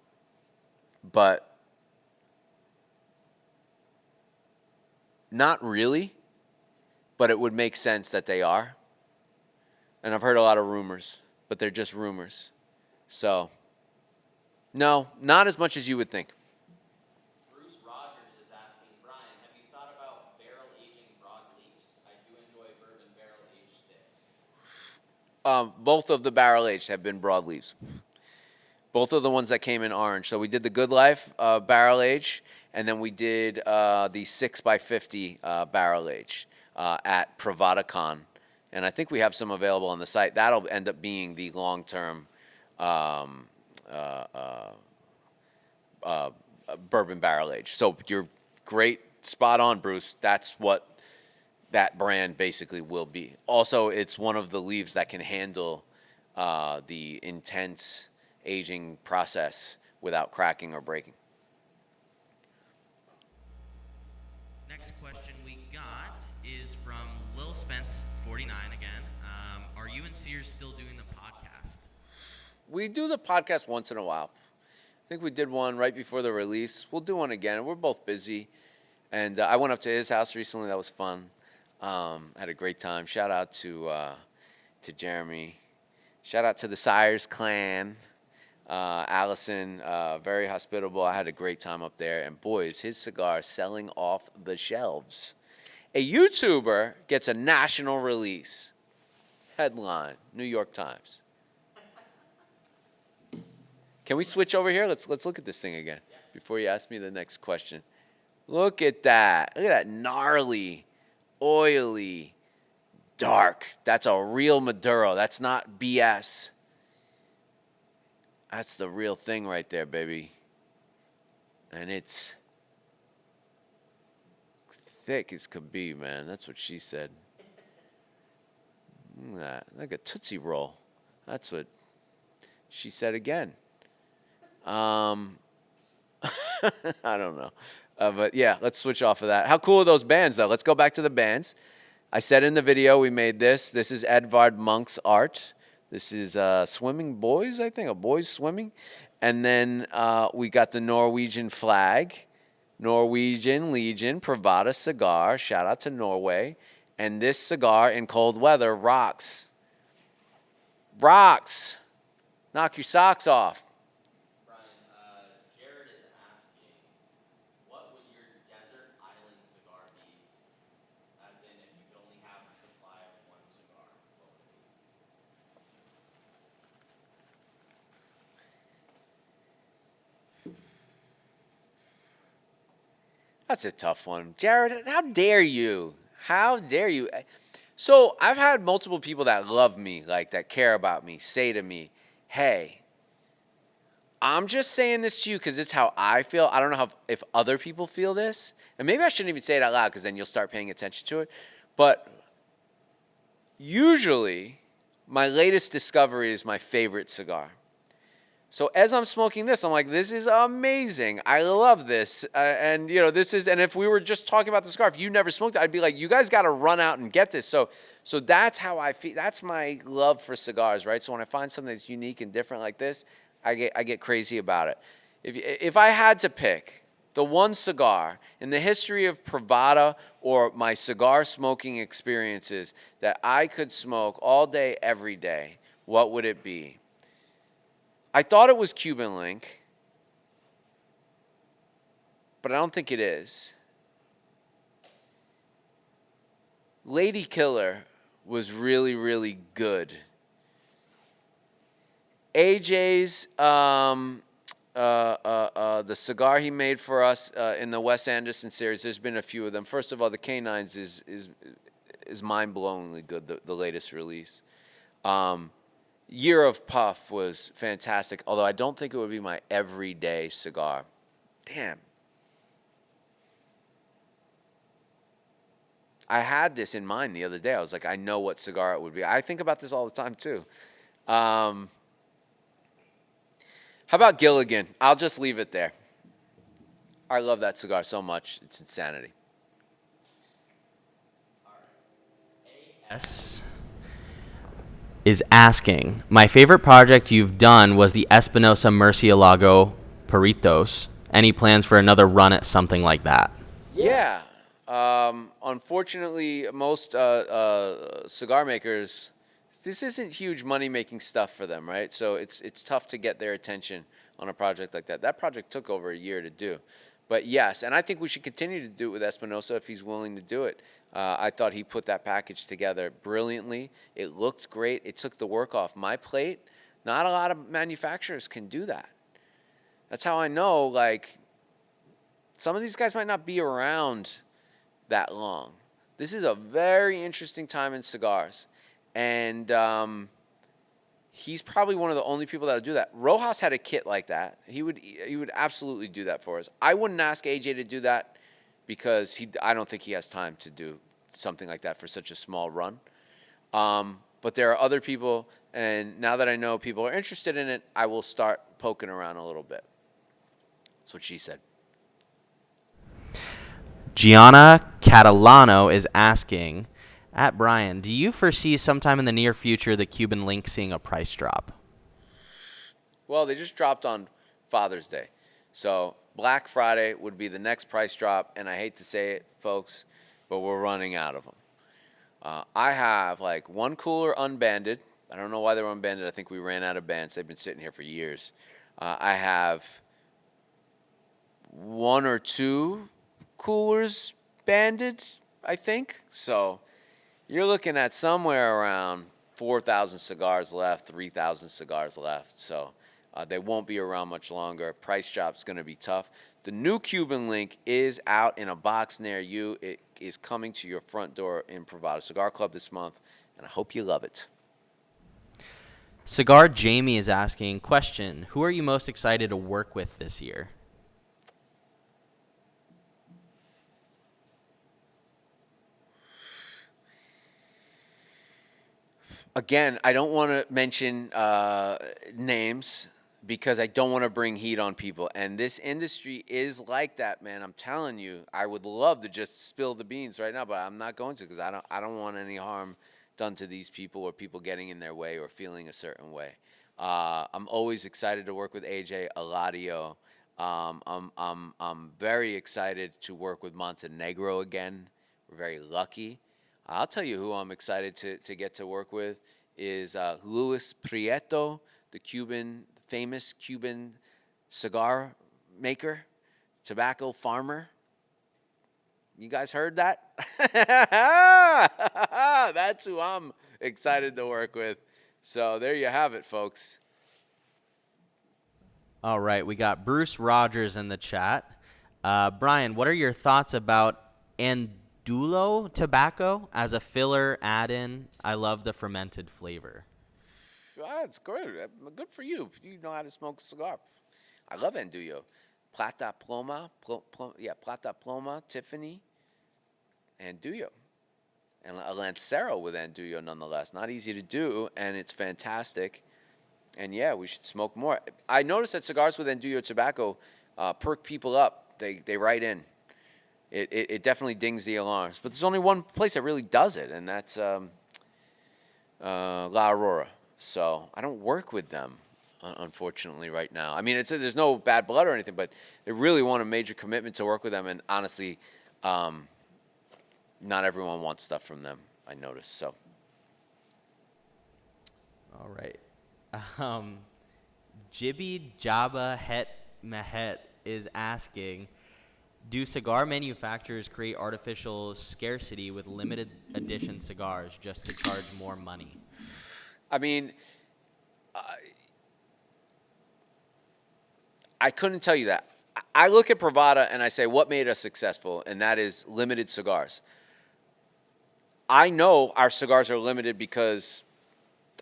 not really. But it would make sense that they are. And I've heard a lot of rumors, but they're just rumors. So, no, not as much as you would think. Bruce Rogers is asking, Brian, have you thought about barrel aging broadleafs? I do enjoy bourbon barrel aged sticks. Both of the barrel aged have been broadleaves. Both of the ones that came in orange. So we did the Good Life barrel age, and then we did the 6x50 barrel age. at PrivataCon. And I think we have some available on the site. That'll end up being the long-term bourbon barrel age. So you're great, spot on, Bruce. That's what that brand basically will be. Also, it's one of the leaves that can handle the intense aging process without cracking or breaking. Next question we got is from Lil Spence 49 again. Are you and Sears still doing the podcast? We do the podcast once in a while. I think we did one right before the release. We'll do one again. We're both busy. And I went up to his house recently. That was fun. Had a great time. Shout out to Jeremy. Shout out to the Sires clan. Allison, very hospitable. I had a great time up there. And boys, his cigar selling off the shelves. A YouTuber gets a national release. Headline, New York Times. Can we switch over here? Let's look at this thing again before you ask me the next question. Look at that. Look at that gnarly, oily, dark. That's a real Maduro. That's not BS. That's the real thing right there, baby. And it's thick as could be, man. That's what she said. Look at that. Like a Tootsie Roll. That's what she said again. I don't know. But yeah, let's switch off of that. How cool are those bands, though? Let's go back to the bands. I said in the video we made this. This is Edvard Munch's art. This is Swimming Boys, I think, a boys swimming. And then we got the Norwegian flag, Norwegian Legion, Privata cigar. Shout out to Norway. And this cigar in cold weather rocks. Rocks. Knock your socks off. Brian, Jared is asking, what would your desert island cigar be? As in, if you could only have a supply of one cigar, what would it be? That's a tough one. Jared, how dare you? How dare you? So I've had multiple people that love me, like that care about me, say to me, hey, I'm just saying this to you because it's how I feel. I don't know if other people feel this. And maybe I shouldn't even say it out loud because then you'll start paying attention to it. But usually, my latest discovery is my favorite cigar. So as I'm smoking this, I'm like, this is amazing. I love this. And, you know, this is, and if we were just talking about the cigar, if you never smoked it, I'd be like, you guys got to run out and get this. So that's how I feel. That's my love for cigars, right? So when I find something that's unique and different like this, I get crazy about it. If I had to pick the one cigar in the history of Privata or my cigar smoking experiences that I could smoke all day, every day, what would it be? I thought it was Cuban Link, but I don't think it is. Lady Killer was really, really good. AJ's, the cigar he made for us in the Wes Anderson series, there's been a few of them. First of all, the Canines is mind-blowingly good, the latest release. Year of Puff was fantastic, although I don't think it would be my everyday cigar. Damn. I had this in mind the other day. I was like, I know what cigar it would be. I think about this all the time, too. How about Gilligan? I'll just leave it there. I love that cigar so much. It's insanity. AS is asking, my favorite project you've done was the Espinosa Murcielago Perritos. Any plans for another run at something like that? Yeah. Unfortunately, most cigar makers, this isn't huge money-making stuff for them, right? So it's tough to get their attention on a project like that. That project took over a year to do. But yes, and I think we should continue to do it with Espinosa if he's willing to do it. I thought he put that package together brilliantly. It looked great. It took the work off my plate. Not a lot of manufacturers can do that. That's how I know, like, some of these guys might not be around that long. This is a very interesting time in cigars. And he's probably one of the only people that would do that. Rojas had a kit like that. He would absolutely do that for us. I wouldn't ask AJ to do that because I don't think he has time to do something like that for such a small run. But there are other people, and now that I know people are interested in it, I will start poking around a little bit. That's what she said. Gianna Catalano is asking, at Brian, do you foresee sometime in the near future the Cuban link seeing a price drop? Well, they just dropped on Father's Day. So Black Friday would be the next price drop, and I hate to say it, folks, but we're running out of them. I have like one cooler unbanded. I don't know why they're unbanded. I think we ran out of bands. They've been sitting here for years. I have one or two coolers banded, I think. So you're looking at somewhere around 4,000 cigars left, 3,000 cigars left. So they won't be around much longer. Price drop's going to be tough. The new Cuban link is out in a box near you. It is coming to your front door in Privado Cigar Club this month, and I hope you love it. Cigar Jamie is asking, question, who are you most excited to work with this year? Again, I don't want to mention names because I don't want to bring heat on people. And this industry is like that, man. I'm telling you, I would love to just spill the beans right now, but I'm not going to because I don't want any harm done to these people or people getting in their way or feeling a certain way. I'm always excited to work with AJ Eladio. I'm very excited to work with Montenegro again. We're very lucky. I'll tell you who I'm excited to get to work with is Luis Prieto, the famous Cuban cigar maker, tobacco farmer. You guys heard that? That's who I'm excited to work with. So there you have it, folks. All right, we got Bruce Rogers in the chat. Brian, what are your thoughts about Andulo tobacco as a filler add-in? I love the fermented flavor. It's good. Good for you. You know how to smoke a cigar. I love Andullo. Plata Ploma, Plata Ploma, Tiffany, Andullo. And a Lancero with Andullo nonetheless. Not easy to do, and it's fantastic. And yeah, we should smoke more. I noticed that cigars with Andullo tobacco perk people up. They write in. It definitely dings the alarms. But there's only one place that really does it, and that's La Aurora. So I don't work with them, unfortunately, right now. I mean, there's no bad blood or anything, but they really want a major commitment to work with them. And honestly, not everyone wants stuff from them, I noticed. So. All right. Jibby Jabba Het Mehet is asking, do cigar manufacturers create artificial scarcity with limited edition cigars just to charge more money? I mean, I couldn't tell you that. I look at Privada and I say, what made us successful? And that is limited cigars. I know our cigars are limited because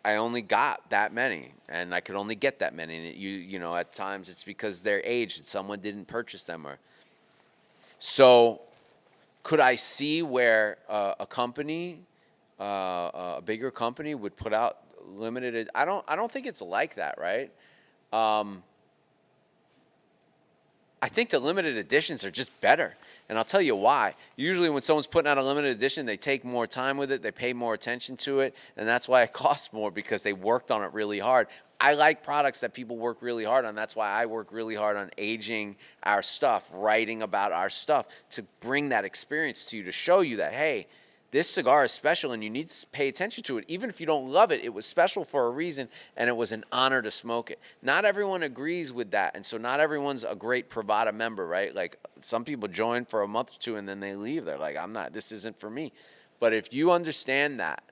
I only got that many, and I could only get that many. And you know, at times it's because they're aged and someone didn't purchase them. So could I see where a company, a bigger company, would put out limited? I don't think it's like that, right? I think the limited editions are just better. And I'll tell you why. Usually when someone's putting out a limited edition, they take more time with it, they pay more attention to it, and that's why it costs more, because they worked on it really hard. I like products that people work really hard on. That's why I work really hard on aging our stuff, writing about our stuff, to bring that experience to you, to show you that, hey, this cigar is special and you need to pay attention to it. Even if you don't love it, it was special for a reason, and it was an honor to smoke it. Not everyone agrees with that, and so not everyone's a great Privada member, right? Like, some people join for a month or two and then they leave. They're like, this isn't for me. But if you understand that,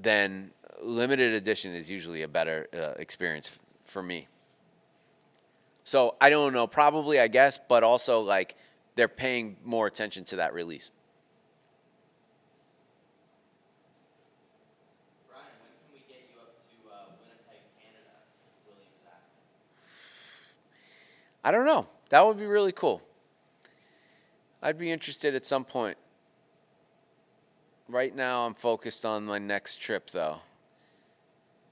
then limited edition is usually a better experience for me. So I don't know, probably, I guess, but also, like, they're paying more attention to that release. Brian, when can we get you up to Winnipeg, Canada? William is asking. I don't know. That would be really cool. I'd be interested at some point. Right now, I'm focused on my next trip, though.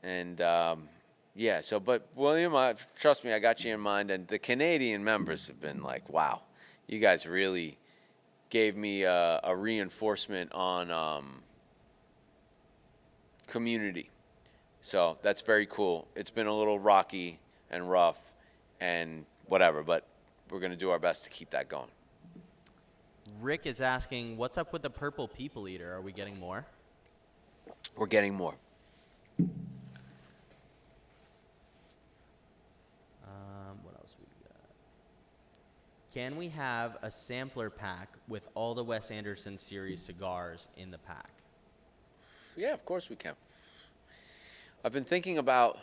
And, yeah, so, but William, trust me, I got you in mind. And the Canadian members have been like, wow, you guys really gave me a reinforcement on community. So that's very cool. It's been a little rocky and rough and whatever, but we're going to do our best to keep that going. Rick is asking, what's up with the purple people eater? Are we getting more? We're getting more. What else we got? Can we have a sampler pack with all the Wes Anderson series cigars in the pack? Yeah, of course we can. I've been thinking about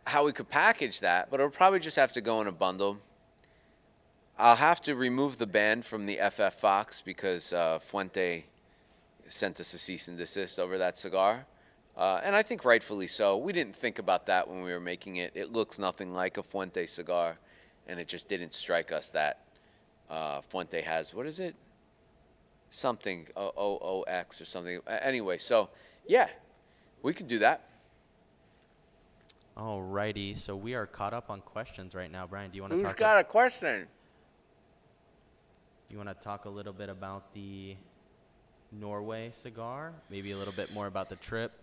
how we could package that, but it'll probably just have to go in a bundle. I'll have to remove the band from the FF Fox because Fuente sent us a cease and desist over that cigar. And I think rightfully so. We didn't think about that when we were making it. It looks nothing like a Fuente cigar, and it just didn't strike us that Fuente has, what is it? Something, OOX or something. Anyway, so yeah, we can do that. Alrighty, so we are caught up on questions right now. Brian, do you want to Who's talk? got a question? You want to talk a little bit about the Norway cigar? Maybe a little bit more about the trip?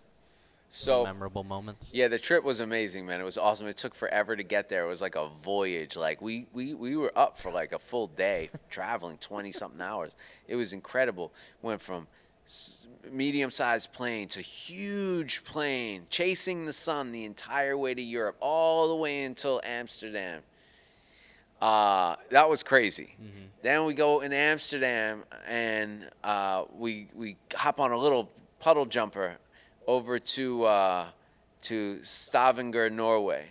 So, some memorable moments? Yeah, the trip was amazing, man. It was awesome. It took forever to get there. It was like a voyage. Like we were up for like a full day traveling 20-something hours. It was incredible. Went from medium-sized plane to huge plane, chasing the sun the entire way to Europe, all the way until Amsterdam. That was crazy. Mm-hmm. Then we go in Amsterdam and we hop on a little puddle jumper over to Stavanger, Norway.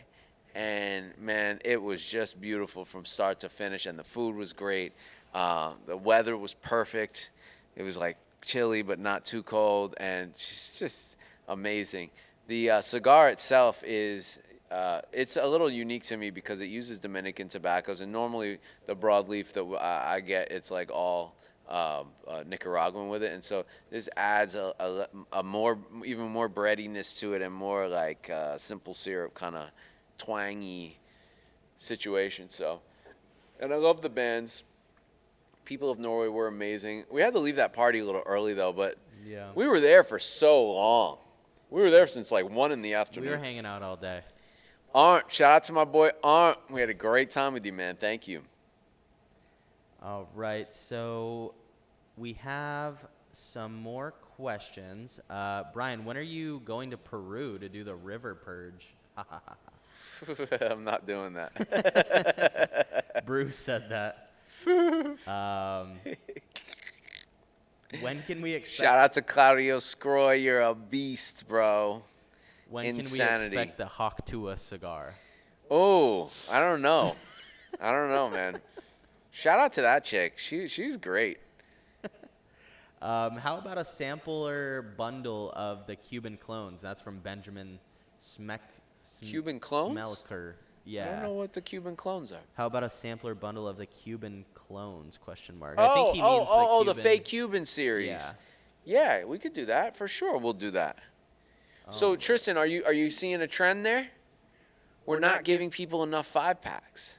And man, it was just beautiful from start to finish, and the food was great. The weather was perfect. It was like chilly but not too cold, and it's just amazing. The cigar itself is it's a little unique to me because it uses Dominican tobaccos, and normally the broadleaf that I get, it's like all Nicaraguan with it, and so this adds a more, even more breadiness to it, and more like simple syrup kind of twangy situation. So, and I love the bands. People of Norway were amazing. We had to leave that party a little early though, but Yeah. we were there for so long. We were there since like 1 in the afternoon. We were hanging out all day. Arndt, shout out to my boy Arndt. We had a great time with you, man. Thank you. All right, so we have some more questions. Brian, when are you going to Peru to do the river purge? I'm not doing that. Bruce said that. When can we expect? Shout out to Claudio Scroy. You're a beast, bro. When Insanity. can we expect the Hawk Tua cigar? Oh, I don't know. I don't know, man. Shout out to that chick. She's great. How about a sampler bundle of the Cuban clones? That's from Benjamin Cuban clones? Smelker. Yeah. I don't know what the Cuban clones are. How about a sampler bundle of the Cuban clones? Question mark. Oh, I think he means the the Cuban. fake Cuban series. Yeah. Yeah, we could do that for sure. We'll do that. So Tristan, are you seeing a trend there? We're not giving people enough 5-packs.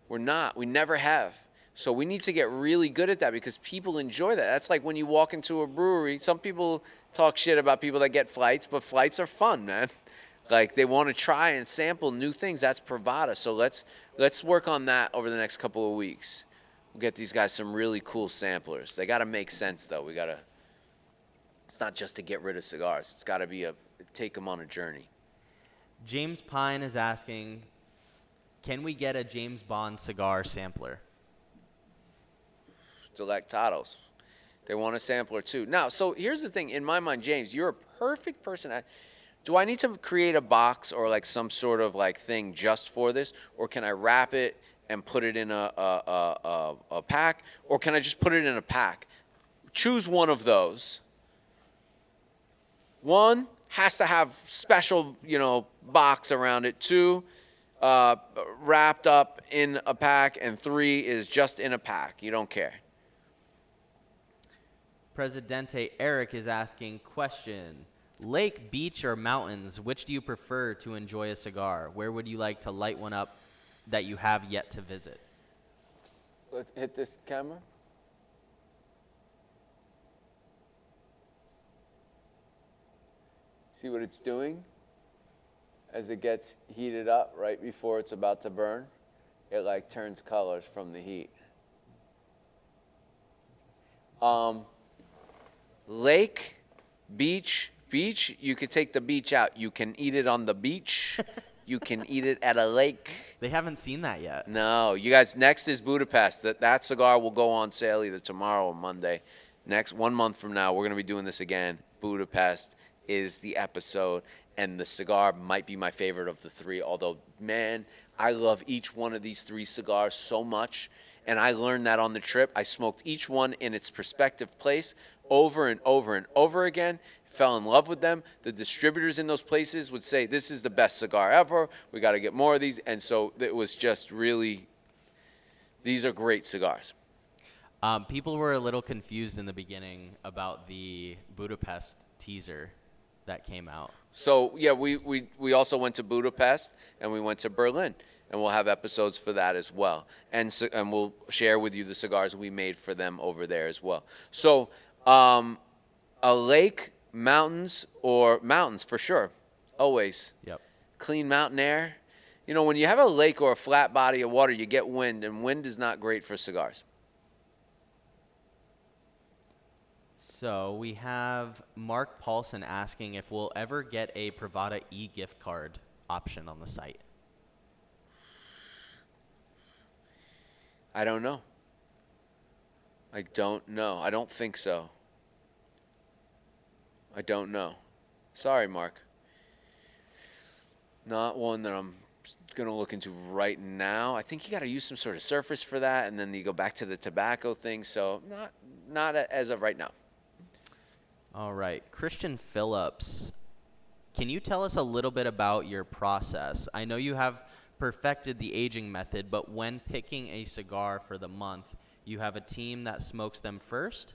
We're not. We never have. So we need to get really good at that because people enjoy that. That's like when you walk into a brewery. Some people talk shit about people that get flights, but flights are fun, man. Like they want to try and sample new things. That's Pravada. So let's work on that over the next couple of weeks. We'll get these guys some really cool samplers. They got to make sense though. It's not just to get rid of cigars. It's got to be take them on a journey. James Pine is asking, can we get a James Bond cigar sampler? Delectados. They want a sampler too. Now, so here's the thing. In my mind, James, you're a perfect person. Do I need to create a box or like some sort of like thing just for this, or can I wrap it and put it in a pack, or can I just put it in a pack? Choose one of those. One has to have special, box around it. Two, wrapped up in a pack, and three is just in a pack. You don't care. Presidente Eric is asking, question, lake, beach, or mountains, which do you prefer to enjoy a cigar? Where would you like to light one up that you have yet to visit? Let's hit this camera. See what it's doing? As it gets heated up right before it's about to burn, it like turns colors from the heat. Lake, beach, you could take the beach out. You can eat it on the beach. You can eat it at a lake. They haven't seen that yet. No, you guys, next is Budapest. That cigar will go on sale either tomorrow or Monday. Next, 1 month from now, we're going to be doing this again. Budapest is the episode, and the cigar might be my favorite of the three, although, man, I love each one of these three cigars so much, and I learned that on the trip. I smoked each one in its prospective place over and over and over again, fell in love with them. The distributors in those places would say, this is the best cigar ever, we got to get more of these, and so it was just really, these are great cigars. People were a little confused in the beginning about the Budapest teaser that came out. So, yeah, we also went to Budapest, and we went to Berlin, and we'll have episodes for that as well. And we'll share with you the cigars we made for them over there as well. So, a lake, mountains for sure, always. Yep. Clean mountain air. When you have a lake or a flat body of water, you get wind, and wind is not great for cigars. So we have Mark Paulson asking if we'll ever get a Privada e-gift card option on the site. I don't know. I don't think so. I don't know. Sorry, Mark. Not one that I'm going to look into right now. I think you got to use some sort of surface for that, and then you go back to the tobacco thing. So not as of right now. All right. Christian Phillips, can you tell us a little bit about your process? I know you have perfected the aging method, but when picking a cigar for the month, you have a team that smokes them first?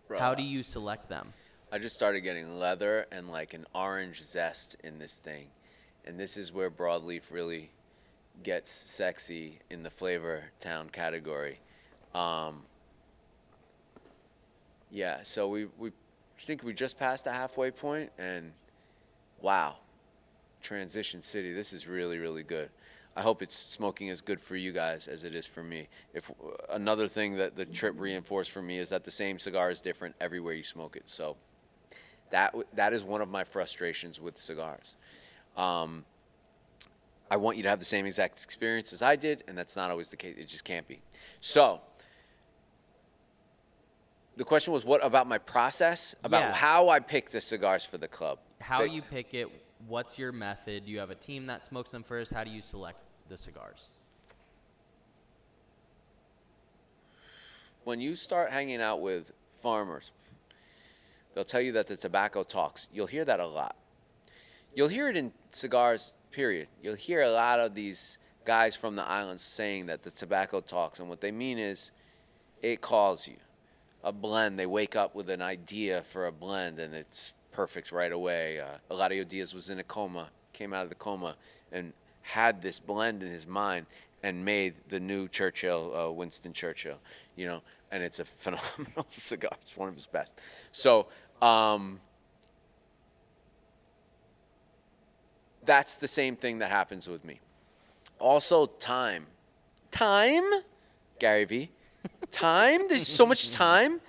Bro, how do you select them? I just started getting leather and like an orange zest in this thing. And this is where broadleaf really gets sexy in the flavor town category. Yeah, so we think we just passed the halfway point, and wow, Transition City, this is really, really good. I hope it's smoking as good for you guys as it is for me. If another thing that the trip reinforced for me is that the same cigar is different everywhere you smoke it. So that is one of my frustrations with cigars. I want you to have the same exact experience as I did, and that's not always the case. It just can't be. So the question was, what about my process? About how I pick the cigars for the club. How you pick it, what's your method? Do you have a team that smokes them first? How do you select the cigars? When you start hanging out with farmers, they'll tell you that the tobacco talks. You'll hear that a lot. You'll hear it in cigars, period. You'll hear a lot of these guys from the islands saying that the tobacco talks, and what they mean is it calls you. A blend, they wake up with an idea for a blend, and it's perfect right away. Eladio Diaz was in a coma, came out of the coma, and had this blend in his mind and made the new Churchill, Winston Churchill, and it's a phenomenal cigar. It's one of his best. So that's the same thing that happens with me. Also, time. Time, Gary V. Time? There's so much time.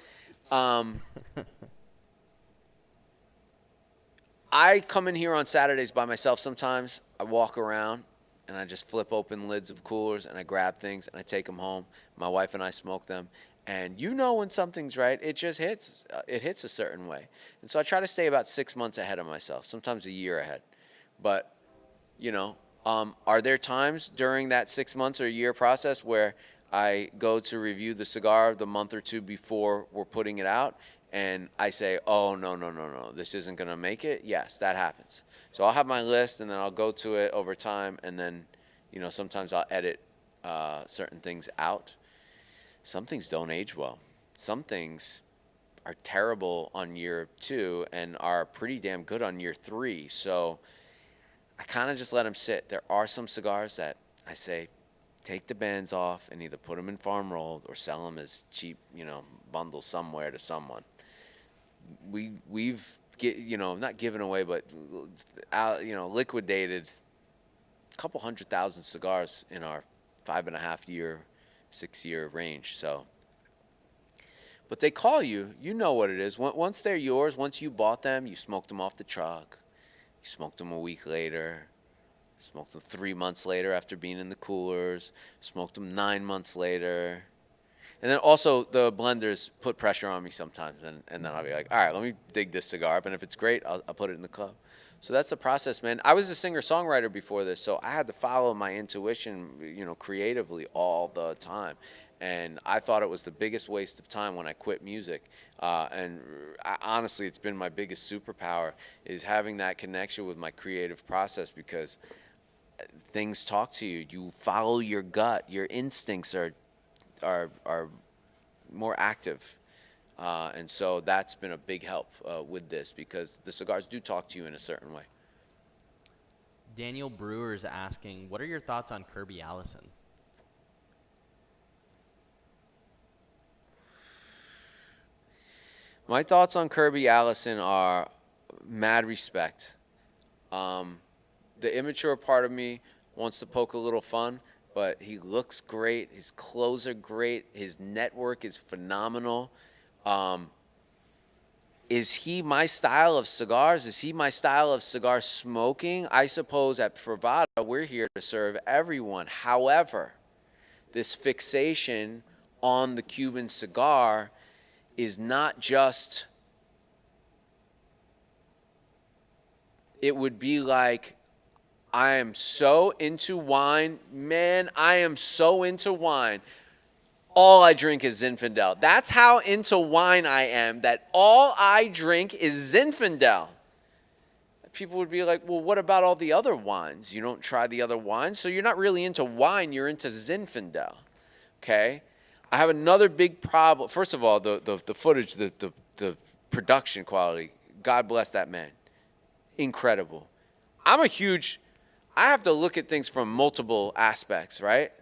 I come in here on Saturdays by myself sometimes. I walk around, and I just flip open lids of coolers, and I grab things, and I take them home. My wife and I smoke them. And when something's right, it just hits. It hits a certain way. And so I try to stay about 6 months ahead of myself, sometimes a year ahead. But, Are there times during that 6 months or a year process where I go to review the cigar the month or two before we're putting it out, and I say, oh, no, this isn't going to make it? Yes, that happens. So I'll have my list, and then I'll go to it over time, and then, sometimes I'll edit certain things out. Some things don't age well. Some things are terrible on year 2 and are pretty damn good on year 3. So I kind of just let them sit. There are some cigars that I say, take the bands off and either put them in farm rolled or sell them as cheap, bundles somewhere to someone. We've not given away, but liquidated a couple 100,000 cigars in our 5.5 year, 6 year range. So, but they call you. You know what it is. Once they're yours, once you bought them, you smoked them off the truck. You smoked them a week later. Smoked them 3 months later after being in the coolers. Smoked them 9 months later. And then also the blenders put pressure on me sometimes. And then I'll be like, all right, let me dig this cigar up. And if it's great, I'll put it in the club. So that's the process, man. I was a singer-songwriter before this, so I had to follow my intuition, creatively all the time. And I thought it was the biggest waste of time when I quit music. Honestly, it's been my biggest superpower is having that connection with my creative process, because things talk to you. You follow your gut. Your instincts are more active. And so that's been a big help with this, because the cigars do talk to you in a certain way. Daniel Brewer is asking, what are your thoughts on Kirby Allison? My thoughts on Kirby Allison are mad respect. The immature part of me wants to poke a little fun, but he looks great. His clothes are great. His network is phenomenal. Is he my style of cigars? Is he my style of cigar smoking? I suppose at Privada, we're here to serve everyone. However, this fixation on the Cuban cigar is not just, it would be like, I am so into wine. Man, I am so into wine. All I drink is Zinfandel. That's how into wine I am, that all I drink is Zinfandel. People would be like, well, what about all the other wines? You don't try the other wines? So you're not really into wine, you're into Zinfandel. Okay? I have another big problem. First of all, the footage, the production quality, God bless that man. Incredible. I have to look at things from multiple aspects, right?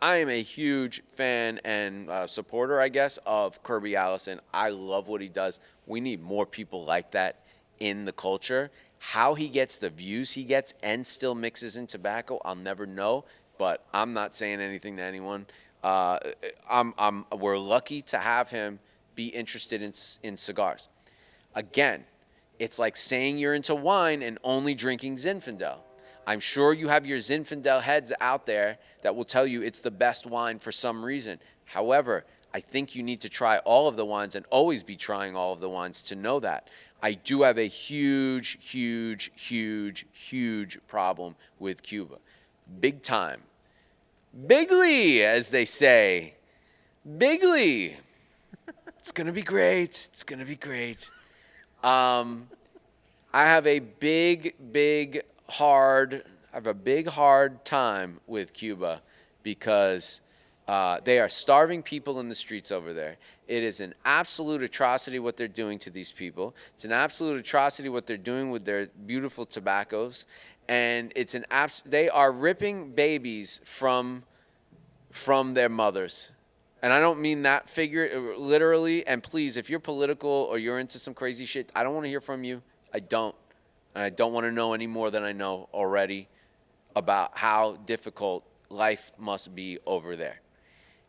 I am a huge fan and supporter, I guess, of Kirby Allison. I love what he does. We need more people like that in the culture. How he gets the views he gets and still mixes in tobacco, I'll never know, but I'm not saying anything to anyone. We're lucky to have him be interested in cigars. Again, it's like saying you're into wine and only drinking Zinfandel. I'm sure you have your Zinfandel heads out there that will tell you it's the best wine for some reason. However, I think you need to try all of the wines and always be trying all of the wines to know that. I do have a huge problem with Cuba. Big time. Bigly, as they say. Bigly. It's going to be great. It's going to be great. I have a big hard time with Cuba because they are starving people in the streets over there. It is an absolute atrocity what they're doing to these people. It's an absolute atrocity what they're doing with their beautiful tobaccos. And it's they are ripping babies from their mothers. And I don't mean that literally. And please, if you're political or you're into some crazy shit, I don't want to hear from you. I don't. And I don't want to know any more than I know already about how difficult life must be over there.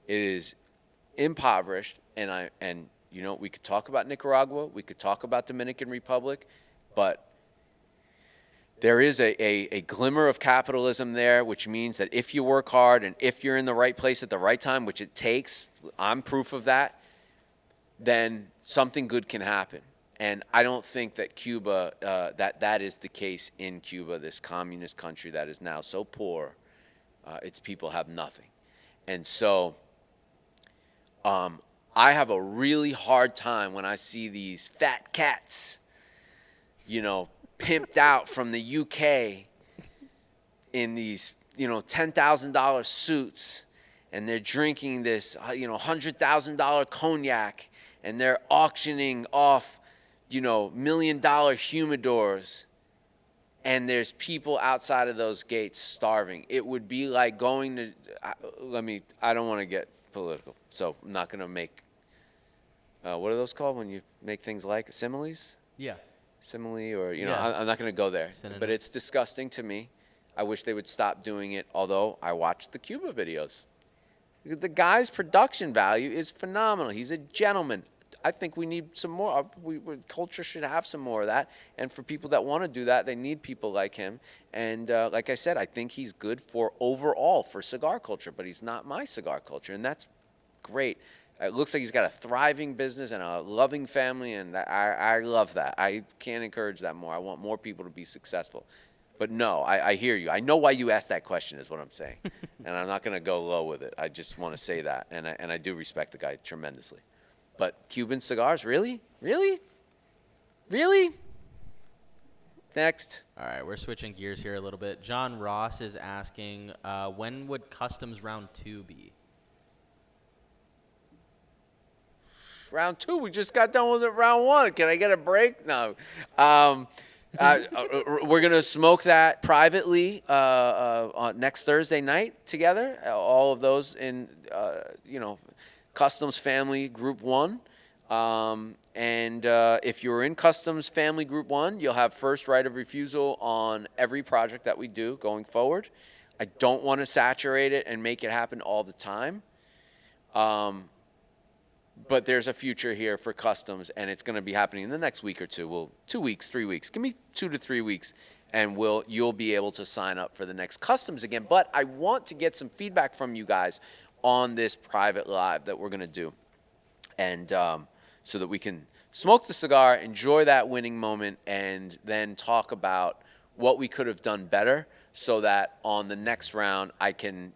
It is impoverished, and we could talk about Nicaragua, we could talk about Dominican Republic, but there is a glimmer of capitalism there, which means that if you work hard and if you're in the right place at the right time, which it takes, I'm proof of that, then something good can happen. And I don't think that Cuba, that is the case in Cuba, this communist country that is now so poor, its people have nothing. And so I have a really hard time when I see these fat cats, pimped out from the UK in these, $10,000 suits, and they're drinking this, $100,000 cognac, and they're auctioning off, $1 million humidors, and there's people outside of those gates starving. It would be like going to, I don't want to get political, so I'm not going to make, what are those called when you make things like similes? Yeah. Simile, or, Yeah. I'm not going to go there. Synonym. But it's disgusting to me. I wish they would stop doing it, although I watched the Cuba videos. The guy's production value is phenomenal. He's a gentleman. I think we need some more. Culture should have some more of that. And for people that want to do that, they need people like him. And like I said, I think he's good for overall for cigar culture, but he's not my cigar culture. And that's great. It looks like he's got a thriving business and a loving family, and I love that. I can't encourage that more. I want more people to be successful. But no, I hear you. I know why you asked that question is what I'm saying. And I'm not going to go low with it. I just want to say that. And I do respect the guy tremendously. But Cuban cigars, really? Really? Really? Next. All right, we're switching gears here a little bit. John Ross is asking, when would Customs Round 2 be? Round 2, we just got done with it. Round 1. Can I get a break? No. We're going to smoke that privately on next Thursday night together. All of those in, Customs Family Group 1. And if you're in Customs Family Group 1, you'll have first right of refusal on every project that we do going forward. I don't want to saturate it and make it happen all the time. But there's a future here for Customs, and it's going to be happening in the next week or two. Well, 2 weeks, 3 weeks. Give me 2 to 3 weeks, and you'll be able to sign up for the next Customs again. But I want to get some feedback from you guys on this private live that we're going to do, and so that we can smoke the cigar, enjoy that winning moment, and then talk about what we could have done better so that on the next round I can,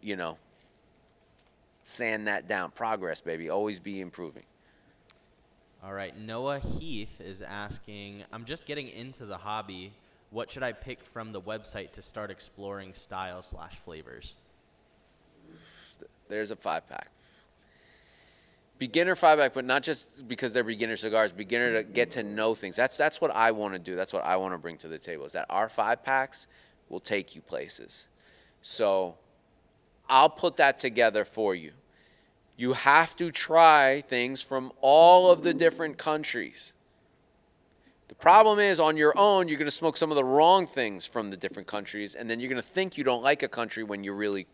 sand that down. Progress, baby. Always be improving. All right, Noah Heath is asking, I'm just getting into the hobby. What should I pick from the website to start exploring style/flavors? There's a 5-pack. Beginner 5-pack, but not just because they're beginner cigars. Beginner to get to know things. That's what I want to do. That's what I want to bring to the table, is that our 5-packs will take you places. So I'll put that together for you. You have to try things from all of the different countries. The problem is, on your own, you're going to smoke some of the wrong things from the different countries, and then you're going to think you don't like a country when you really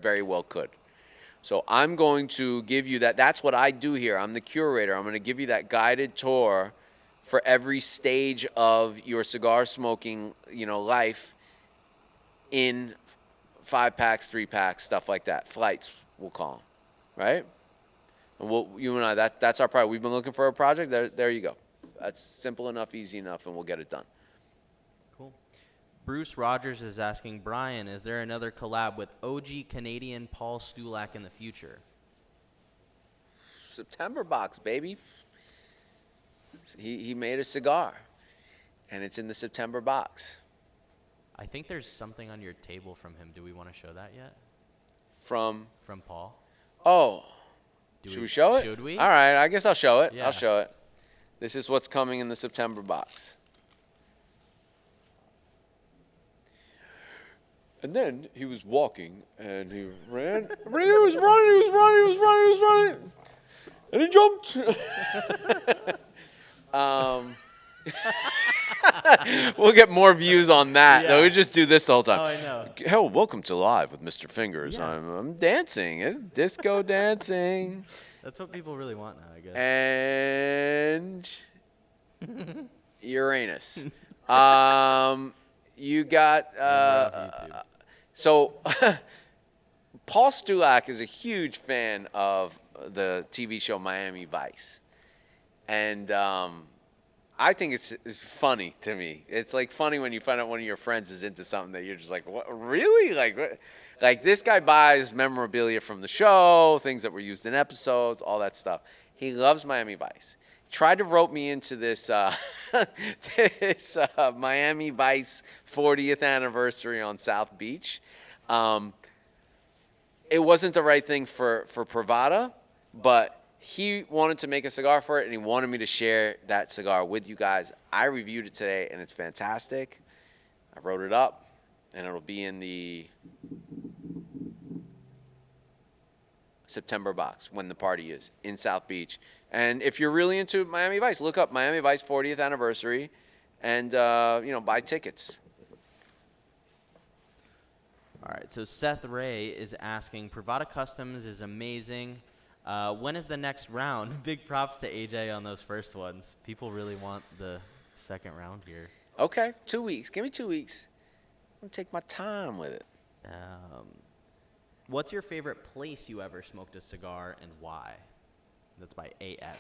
very well could. So I'm going to give you that. That's what I do here. I'm the curator. I'm going to give you that guided tour for every stage of your cigar smoking, life in 5-packs, 3-packs, stuff like that. Flights, we'll call them, right? And you and I, that's our project. We've been looking for a project. There you go. That's simple enough, easy enough, and we'll get it done. Cool. Bruce Rogers is asking, Brian, is there another collab with OG Canadian Paul Stulac in the future? September box, baby. He made a cigar, and it's in the September box. I think there's something on your table from him. Do we want to show that yet? From Paul? Oh. Should we show it? Should we? All right, I guess I'll show it. Yeah. I'll show it. This is what's coming in the September box. And then he was walking, and he ran. He was running. And he jumped. We'll get more views on that. Yeah. We just do this the whole time. Oh, I know. Hell, welcome to Live with Mr. Fingers. Yeah. I'm dancing. It's disco dancing. That's what people really want now, I guess. And Uranus. You got so Paul Stulac is a huge fan of the TV show Miami Vice, and I think it's funny to me. It's like funny when you find out one of your friends is into something that you're just like, what, really? Like, what? Like this guy buys memorabilia from the show, things that were used in episodes, all that stuff. He loves Miami Vice. Tried to rope me into this Miami Vice 40th anniversary on South Beach. It wasn't the right thing for Pravada, but he wanted to make a cigar for it, and he wanted me to share that cigar with you guys. I reviewed it today, and it's fantastic. I wrote it up, and it'll be in the September box when the party is in South Beach. And if you're really into Miami Vice, look up Miami Vice 40th anniversary and, buy tickets. All right, so Seth Ray is asking, Pravada Customs is amazing. When is the next round? Big props to AJ on those first ones. People really want the second round here. Okay, 2 weeks. Give me 2 weeks. I'm going to take my time with it. What's your favorite place you ever smoked a cigar and why? That's by AS.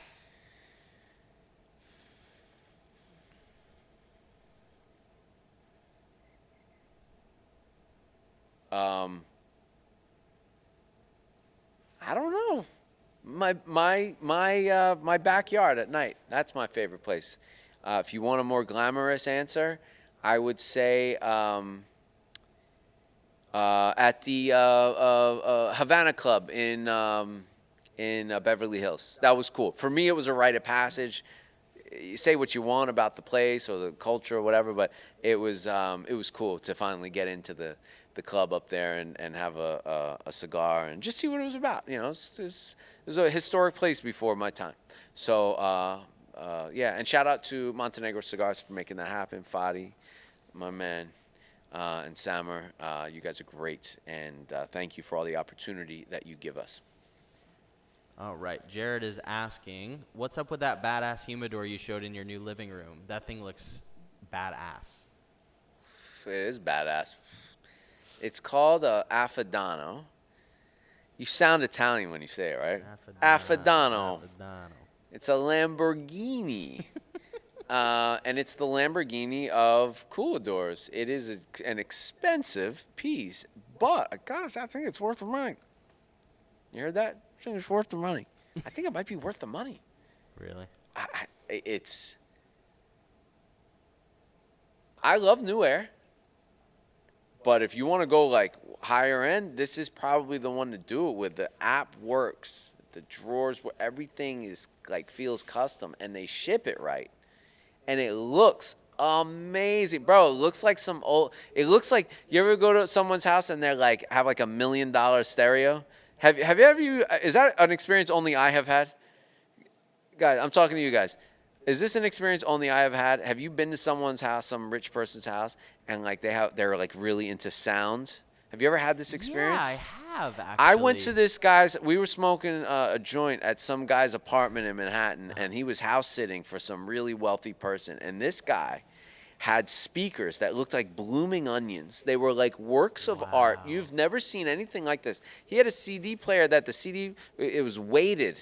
I don't know. My backyard at night. That's my favorite place. If you want a more glamorous answer, I would say at the Havana Club in Beverly Hills. That was cool. For me, it was a rite of passage. You say what you want about the place or the culture or whatever, but it was cool to finally get into the club up there and have a cigar and just see what it was about. You know, it was a historic place before my time. So, yeah, and shout out to Montenegro Cigars for making that happen. Fadi, my man, and Samer, you guys are great, and thank you for all the opportunity that you give us. All right, Jared is asking, what's up with that badass humidor you showed in your new living room? That thing looks badass. It is badass. It's called Affidano. You sound Italian when you say it, right? Affidano. It's a Lamborghini. And it's the Lamborghini of cooladors. It is an expensive piece, but I gotta say, I think it's worth the money. You heard that? I think it's worth the money. I think it might be worth the money. Really? I love New Air, but if you want to go like higher end, this is probably the one to do it with. The app works, the drawers where everything is like feels custom, and they ship it right, and it looks amazing, bro. It looks like some old. It looks like you ever go to someone's house and they're like have like $1 million stereo. Have you ever is that an experience only I have had? Guys, I'm talking to you guys. Is this an experience only I have had? Have you been to someone's house, some rich person's house, and like they're like really into sound? Have you ever had this experience? Yeah, I have actually. I went to this guy's. We were smoking a joint at some guy's apartment in Manhattan, and he was house sitting for some really wealthy person. And this guy had speakers that looked like blooming onions. They were like works of art. You've never seen anything like this. He had a CD player that the CD, it was weighted.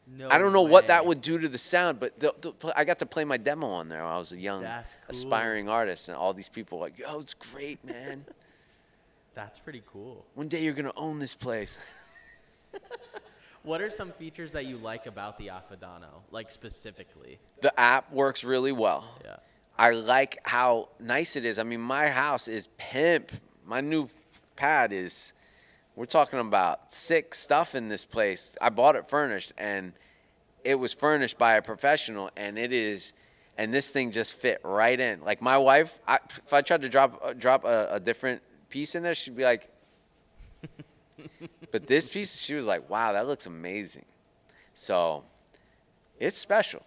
No I don't know way. what that would do to the sound, but I got to play my demo on there when I was a young, That's cool. aspiring artist, and all these people were like, yo, it's great, man. That's pretty cool. One day you're going to own this place. What are some features that you like about the Affidano, like specifically? The app works really well. Yeah. I like how nice it is. I mean, my house is pimp. My new pad is, we're talking about sick stuff in this place. I bought it furnished, and it was furnished by a professional, and this thing just fit right in. Like my wife, if I tried to drop a different piece in there, she'd be like, but this piece, she was like, wow, that looks amazing. So it's special.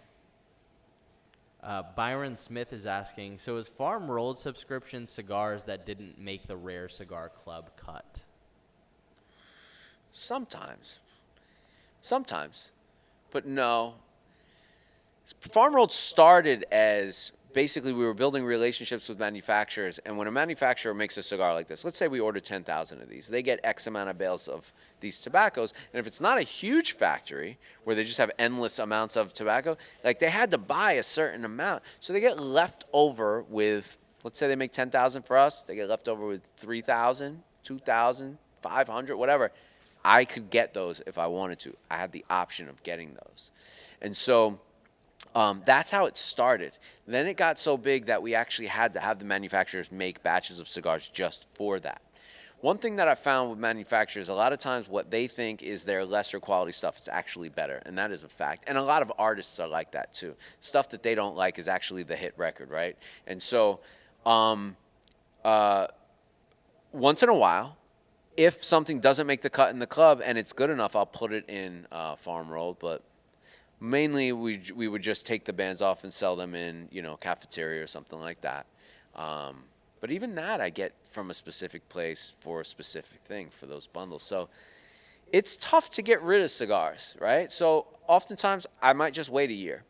Byron Smith is asking, so is farm rolled subscription cigars that didn't make the Rare Cigar Club cut? Sometimes, but no. Farm rolled started as basically we were building relationships with manufacturers, and when a manufacturer makes a cigar like this, let's say we order 10,000 of these, they get X amount of bales of these tobaccos, and if it's not a huge factory where they just have endless amounts of tobacco, like they had to buy a certain amount, so they get left over with, let's say they make 10,000 for us, they get left over with 3,000, 2,000, 500, whatever. I could get those if I wanted to. I had the option of getting those. And so that's how it started. Then it got so big that we actually had to have the manufacturers make batches of cigars just for that. One thing that I found with manufacturers, a lot of times what they think is their lesser quality stuff is actually better, and that is a fact. And a lot of artists are like that too. Stuff that they don't like is actually the hit record, right? And so once in a while, if something doesn't make the cut in the club and it's good enough, I'll put it in farm rolled. But mainly, we would just take the bands off and sell them in, cafeteria or something like that. But even that I get from a specific place for a specific thing for those bundles. So it's tough to get rid of cigars, right? So oftentimes I might just wait a year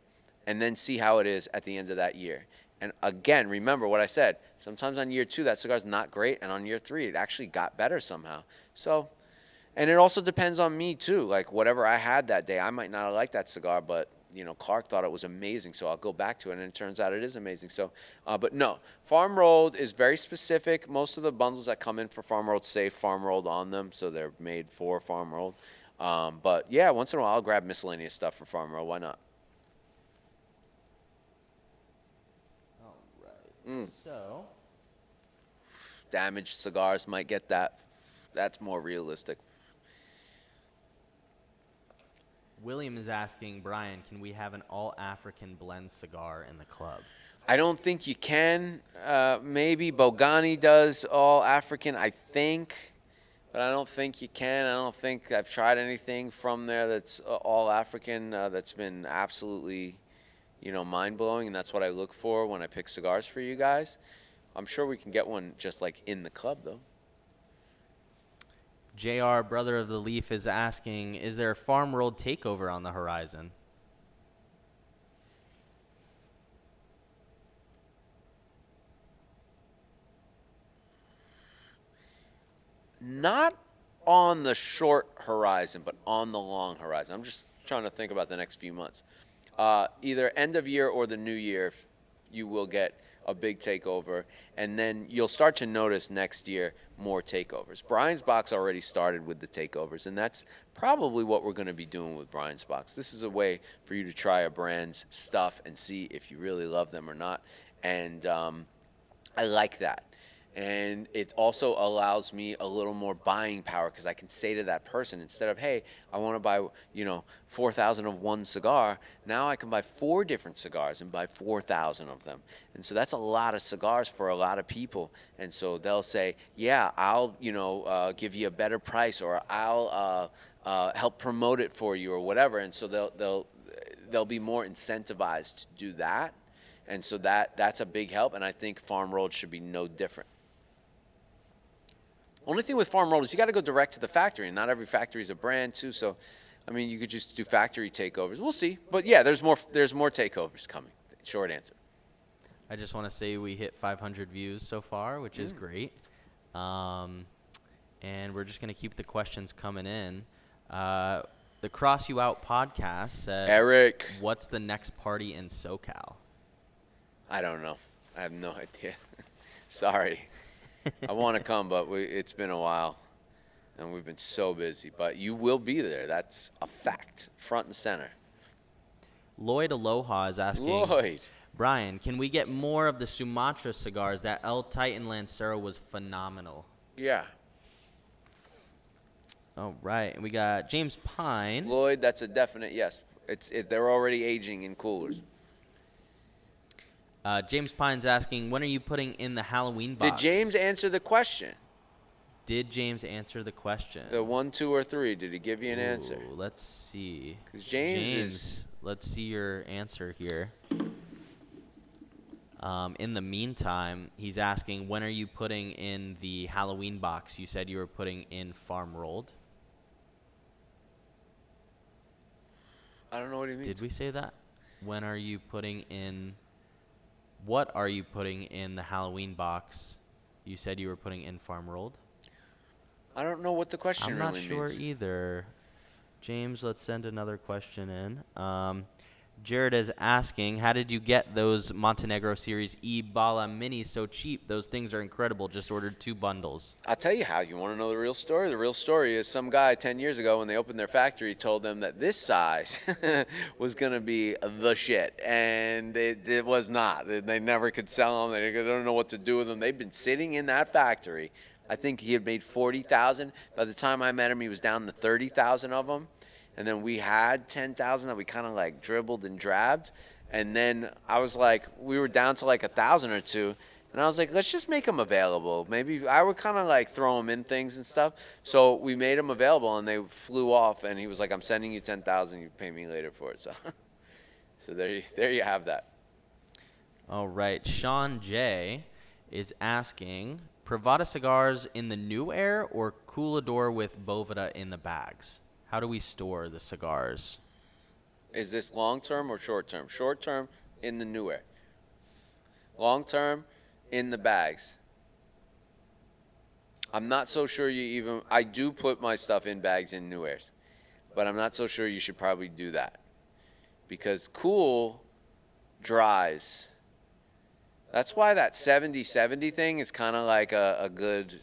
and then see how it is at the end of that year. And again, remember what I said. Sometimes on year 2, that cigar's not great, and on year 3, it actually got better somehow. So, and it also depends on me too. Like whatever I had that day, I might not have liked that cigar, but Clark thought it was amazing, so I'll go back to it, and it turns out it is amazing. So, but no, farm rolled is very specific. Most of the bundles that come in for farm rolled say farm rolled on them, so they're made for farm rolled. But yeah, once in a while I'll grab miscellaneous stuff for farm rolled. Why not? So, Damaged cigars might get that. That's more realistic. William is asking, Brian, can we have an all-African blend cigar in the club? I don't think you can. Maybe Bogani does all African, I think. But I don't think you can. I don't think I've tried anything from there that's all African that's been absolutely, mind-blowing. And that's what I look for when I pick cigars for you guys. I'm sure we can get one just like in the club, though. JR, brother of the Leaf, is asking, is there a farm rolled takeover on the horizon? Not on the short horizon, but on the long horizon. I'm just trying to think about the next few months. Either end of year or the new year, you will get a big takeover, and then you'll start to notice next year more takeovers. Brian's Box already started with the takeovers, and that's probably what we're going to be doing with Brian's Box. This is a way for you to try a brand's stuff and see if you really love them or not, and I like that. And it also allows me a little more buying power because I can say to that person, instead of, hey, I want to buy, 4,000 of one cigar, now I can buy 4 different cigars and buy 4,000 of them. And so that's a lot of cigars for a lot of people. And so they'll say, yeah, I'll, give you a better price, or I'll help promote it for you, or whatever. And so they'll be more incentivized to do that. And so that's a big help. And I think farm rolled should be no different. Only thing with farm rolled is you got to go direct to the factory, and not every factory is a brand too. So, you could just do factory takeovers. We'll see, but yeah, there's more takeovers coming. Short answer. I just want to say we hit 500 views so far, which is great. And we're just going to keep the questions coming in. The Cross You Out podcast said, Eric, what's the next party in SoCal? I don't know. I have no idea. Sorry. I want to come, but it's been a while, and we've been so busy. But you will be there. That's a fact, front and center. Lloyd Aloha is asking, Lloyd, Brian, can we get more of the Sumatra cigars? That El Titan Lancero was phenomenal. Yeah. All right, and we got James Pine. Lloyd, that's a definite yes. They're already aging in coolers. James Pine's asking, when are you putting in the Halloween box? Did James answer the question? Did James answer the question? The 1, 2, or 3. Did he give you an answer? Let's see. 'Cause James, let's see your answer here. In the meantime, he's asking, when are you putting in the Halloween box? You said you were putting in farm rolled. I don't know what he means. Did we say that? When are you putting in What are you putting in the Halloween box? You said you were putting in farm rolled. I don't know what the question I'm really not sure means. either. James, let's send another question in. Jared is asking, how did you get those Montenegro Series E Bala Minis so cheap? Those things are incredible. Just ordered 2 bundles. I'll tell you how. You want to know the real story? The real story is some guy 10 years ago when they opened their factory told them that this size was going to be the shit. And it was not. They never could sell them. They don't know what to do with them. They've been sitting in that factory. I think he had made 40,000. By the time I met him, he was down to 30,000 of them. And then we had 10,000 that we kind of like dribbled and drabbed. And then I was like, we were down to like 1,000 or 2. And I was like, let's just make them available. Maybe I would kind of like throw them in things and stuff. So we made them available and they flew off. And he was like, I'm sending you 10,000. You pay me later for it. So there you have that. All right. Sean J is asking, Privada cigars in the new air or Coolador with Boveda in the bags? How do we store the cigars? Is this long term or short term? Short term in the new air. Long term in the bags. I'm not so sure I do put my stuff in bags in new airs, but I'm not so sure you should probably do that because cool dries. That's why that 70-70 thing is kind of like a good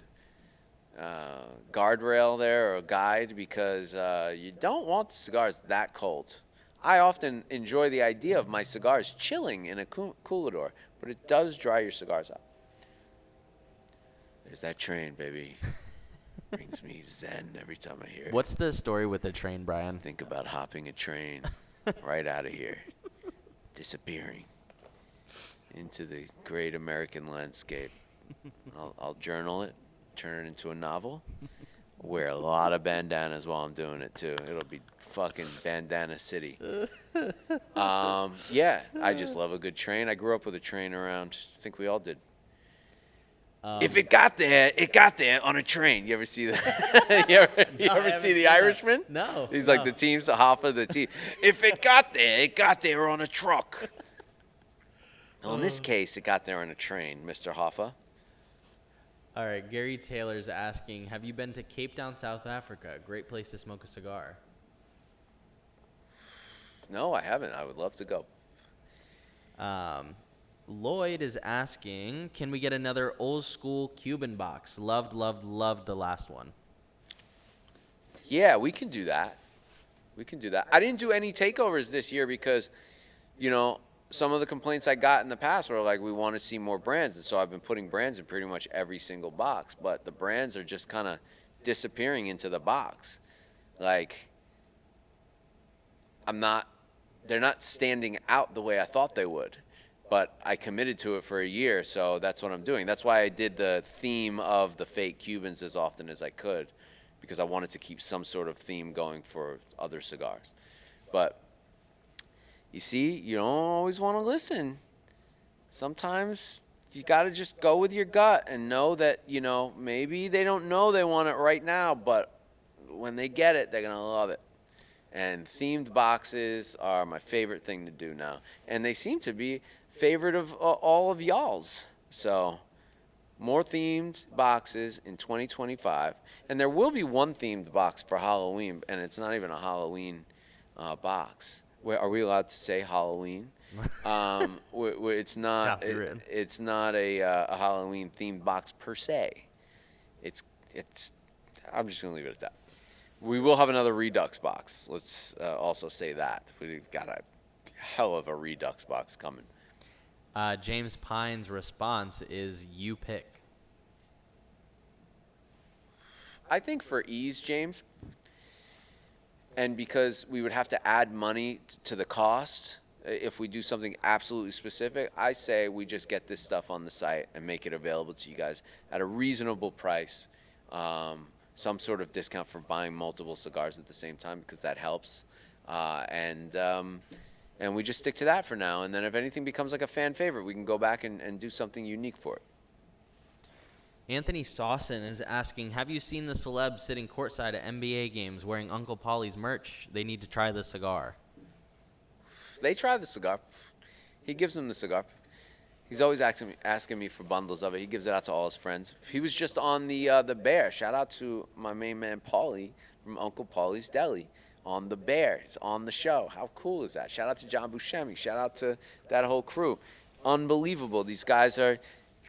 guardrail there or a guide because you don't want the cigars that cold. I often enjoy the idea of my cigars chilling in a coolador, but it does dry your cigars out. There's that train, baby. Brings me zen every time I hear it. What's the story with the train, Brian? Think about hopping a train right out of here, disappearing into the great American landscape. I'll journal it, turn it into a novel. Wear a lot of bandanas while I'm doing it too. It'll be fucking Bandana City. Yeah, I just love a good train. I grew up with a train around. I think we all did. If it got there on a train. You ever see that? you ever see The Irishman? No. He's like the team's the half of the team. If it got there on a truck. Well, in this case, it got there on a train, Mr. Hoffa. All right, Gary Taylor's asking, have you been to Cape Town, South Africa? Great place to smoke a cigar. No, I haven't. I would love to go. Lloyd is asking, can we get another old school Cuban box? Loved the last one. Yeah, we can do that. I didn't do any takeovers this year because, some of the complaints I got in the past were like, we want to see more brands. And so I've been putting brands in pretty much every single box. But the brands are just kind of disappearing into the box. Like, they're not standing out the way I thought they would. But I committed to it for a year, so that's what I'm doing. That's why I did the theme of the fake Cubans as often as I could, because I wanted to keep some sort of theme going for other cigars. But you see, you don't always want to listen. Sometimes you got to just go with your gut and know that, maybe they don't know they want it right now, but when they get it, they're going to love it. And themed boxes are my favorite thing to do now. And they seem to be favorite of all of y'all's. So more themed boxes in 2025. And there will be one themed box for Halloween, and it's not even a Halloween box. Are we allowed to say Halloween? It's not. It's not a Halloween themed box per se. It's. I'm just gonna leave it at that. We will have another Redux box. Let's also say that we've got a hell of a Redux box coming. James Pine's response is, you pick. I think for ease, James, and because we would have to add money to the cost if we do something absolutely specific, I say we just get this stuff on the site and make it available to you guys at a reasonable price. Some sort of discount for buying multiple cigars at the same time, because that helps. And we just stick to that for now. And then if anything becomes like a fan favorite, we can go back and do something unique for it. Anthony Stawson is asking, have you seen the celebs sitting courtside at NBA games wearing Uncle Polly's merch? They need to try the cigar. They try the cigar. He gives them the cigar. He's always asking me for bundles of it. He gives it out to all his friends. He was just on the Bear. Shout out to my main man Paulie from Uncle Paulie's Deli on the Bear. He's on the show. How cool is that? Shout out to John Buscemi. Shout out to that whole crew. Unbelievable. These guys are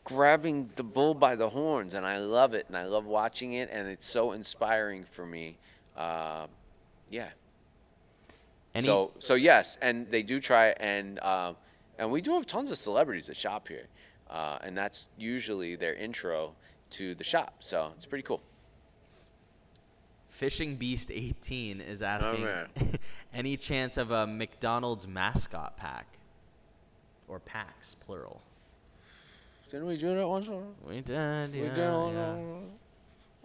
grabbing the bull by the horns, and I love it, and I love watching it, and it's so inspiring for me. Yeah. So yes, and they do try, and we do have tons of celebrities that shop here, and that's usually their intro to the shop. So it's pretty cool. Fishing Beast 18 is asking, man. any chance of a McDonald's mascot pack, or packs plural? Didn't we do that once? We did. We Yeah, did.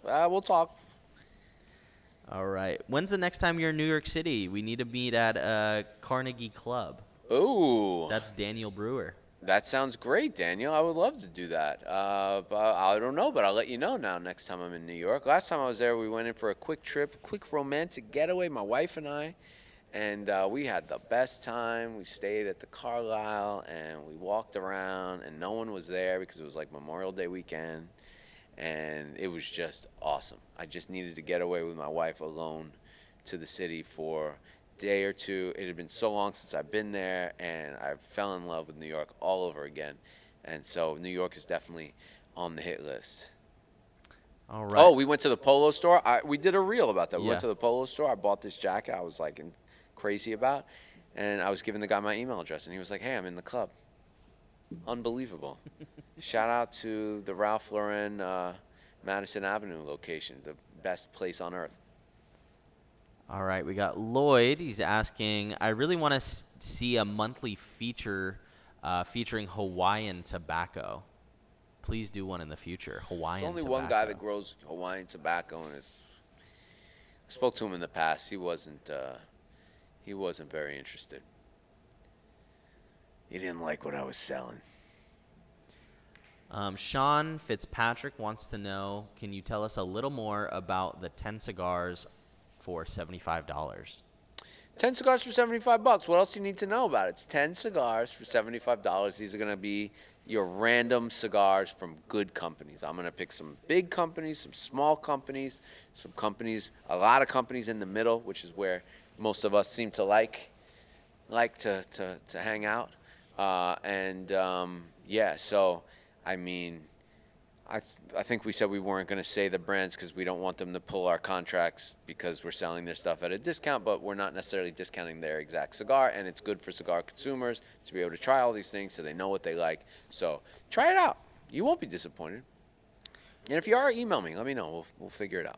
yeah. We'll talk. All right. When's the next time you're in New York City? We need to meet at Carnegie Club. Ooh. That's Daniel Brewer. That sounds great, Daniel. I would love to do that. But I don't know, but I'll let you know now next time I'm in New York. Last time I was there, we went in for a quick trip, quick romantic getaway, my wife and I. And we had the best time. We stayed at the Carlisle, and we walked around, and no one was there because it was like Memorial Day weekend. And it was just awesome. I just needed to get away with my wife alone to the city for a day or two. It had been so long since I've been there, and I fell in love with New York all over again. And so New York is definitely on the hit list. All right. Oh, we went to the Polo store. We did a reel about that. We Yeah. went to the Polo store. I bought this jacket I was like crazy about, and I was giving the guy my email address, and he was like, "Hey, I'm in the club." Unbelievable. Shout out to the Ralph Lauren Madison Avenue location, the best place on earth. All right, we got Lloyd. He's asking, I really want to see a monthly feature featuring Hawaiian tobacco. Please do one in the future. Hawaiian There's only tobacco. one guy that grows Hawaiian tobacco, and I spoke to him in the past. He wasn't very interested. He didn't like what I was selling. Sean Fitzpatrick wants to know, can you tell us a little more about the 10 cigars for $75? 10 cigars for $75. What else do you need to know about it? It's 10 cigars for $75. These are going to be your random cigars from good companies. I'm going to pick some big companies, some small companies, some companies, a lot of companies in the middle, which is where most of us seem to like to hang out. Yeah, so, I mean, I think we said we weren't going to say the brands because we don't want them to pull our contracts because we're selling their stuff at a discount, but we're not necessarily discounting their exact cigar, and it's good for cigar consumers to be able to try all these things so they know what they like. So try it out. You won't be disappointed. And if you are, email me. Let me know. We'll figure it out.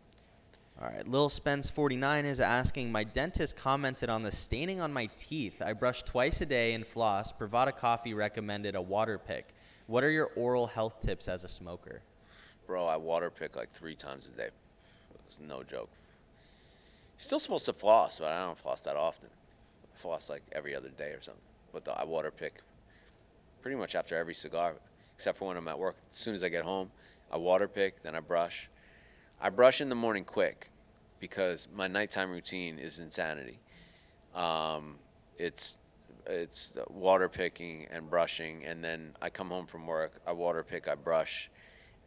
All right, Lil Spence 49 is asking, my dentist commented on the staining on my teeth. I brush twice a day and floss. Bravada Coffee recommended a water pick. What are your oral health tips as a smoker? Bro, I water pick like 3 times a day. It's no joke. You're still supposed to floss, but I don't floss that often. I floss like every other day or something. But I water pick pretty much after every cigar, except for when I'm at work. As soon as I get home, I water pick, then I brush. I brush in the morning quick because my nighttime routine is insanity. It's water picking and brushing, and then I come home from work, I water pick, I brush,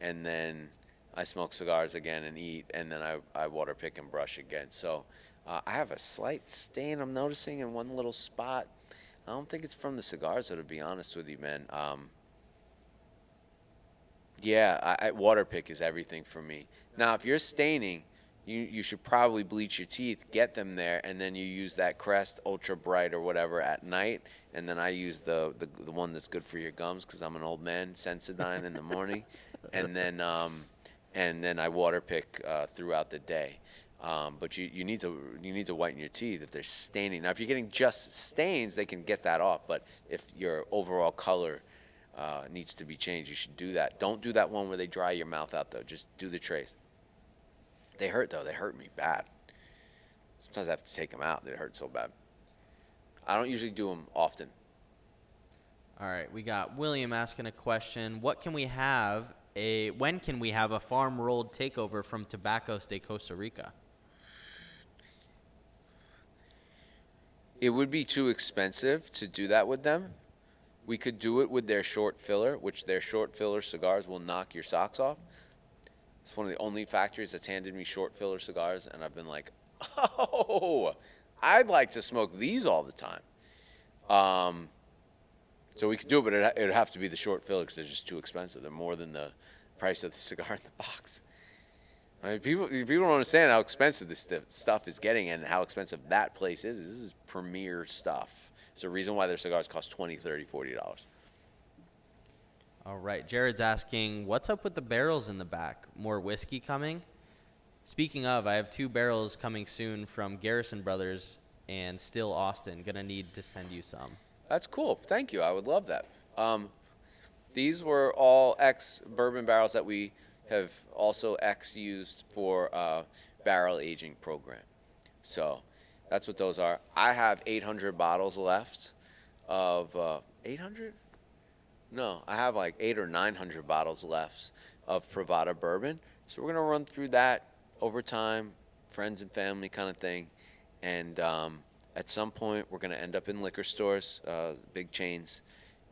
and then I smoke cigars again and eat, and then I water pick and brush again. So I have a slight stain I'm noticing in one little spot. I don't think it's from the cigars, though, to be honest with you, man. Yeah, I water pick is everything for me. Now, if you're staining, you should probably bleach your teeth, get them there, and then you use that Crest Ultra Bright or whatever at night, and then I use the one that's good for your gums because I'm an old man, Sensodyne in the morning, and then I water pick throughout the day. But you need to whiten your teeth if they're staining. Now, if you're getting just stains, they can get that off. But if your overall color needs to be changed, you should do that. Don't do that one where they dry your mouth out, though. Just do the trace. They hurt, though. They hurt me bad. Sometimes I have to take them out. They hurt so bad. I don't usually do them often. All right, we got William asking a question. When can we have a farm rolled takeover from Tabacos de Costa Rica? It would be too expensive to do that with them. We could do it with their short filler, which their short filler cigars will knock your socks off. It's one of the only factories that's handed me short filler cigars, and I've been like, oh, I'd like to smoke these all the time. So we could do it, but it would have to be the short filler because they're just too expensive. They're more than the price of the cigar in the box. I mean, people don't understand how expensive this stuff is getting and how expensive that place is. This is premier stuff. It's the reason why their cigars cost $20, $30, $40. All right. Jared's asking, what's up with the barrels in the back? More whiskey coming? Speaking of, I have 2 barrels coming soon from Garrison Brothers and Still Austin. Gonna need to send you some. That's cool. Thank you. I would love that. These were all ex-bourbon barrels that we have also used for barrel aging program. So that's what those are. I have 800 bottles left of 800? No, I have like 800 or 900 bottles left of Privada bourbon. So we're gonna run through that over time, friends and family kind of thing, and at some point we're gonna end up in liquor stores, big chains.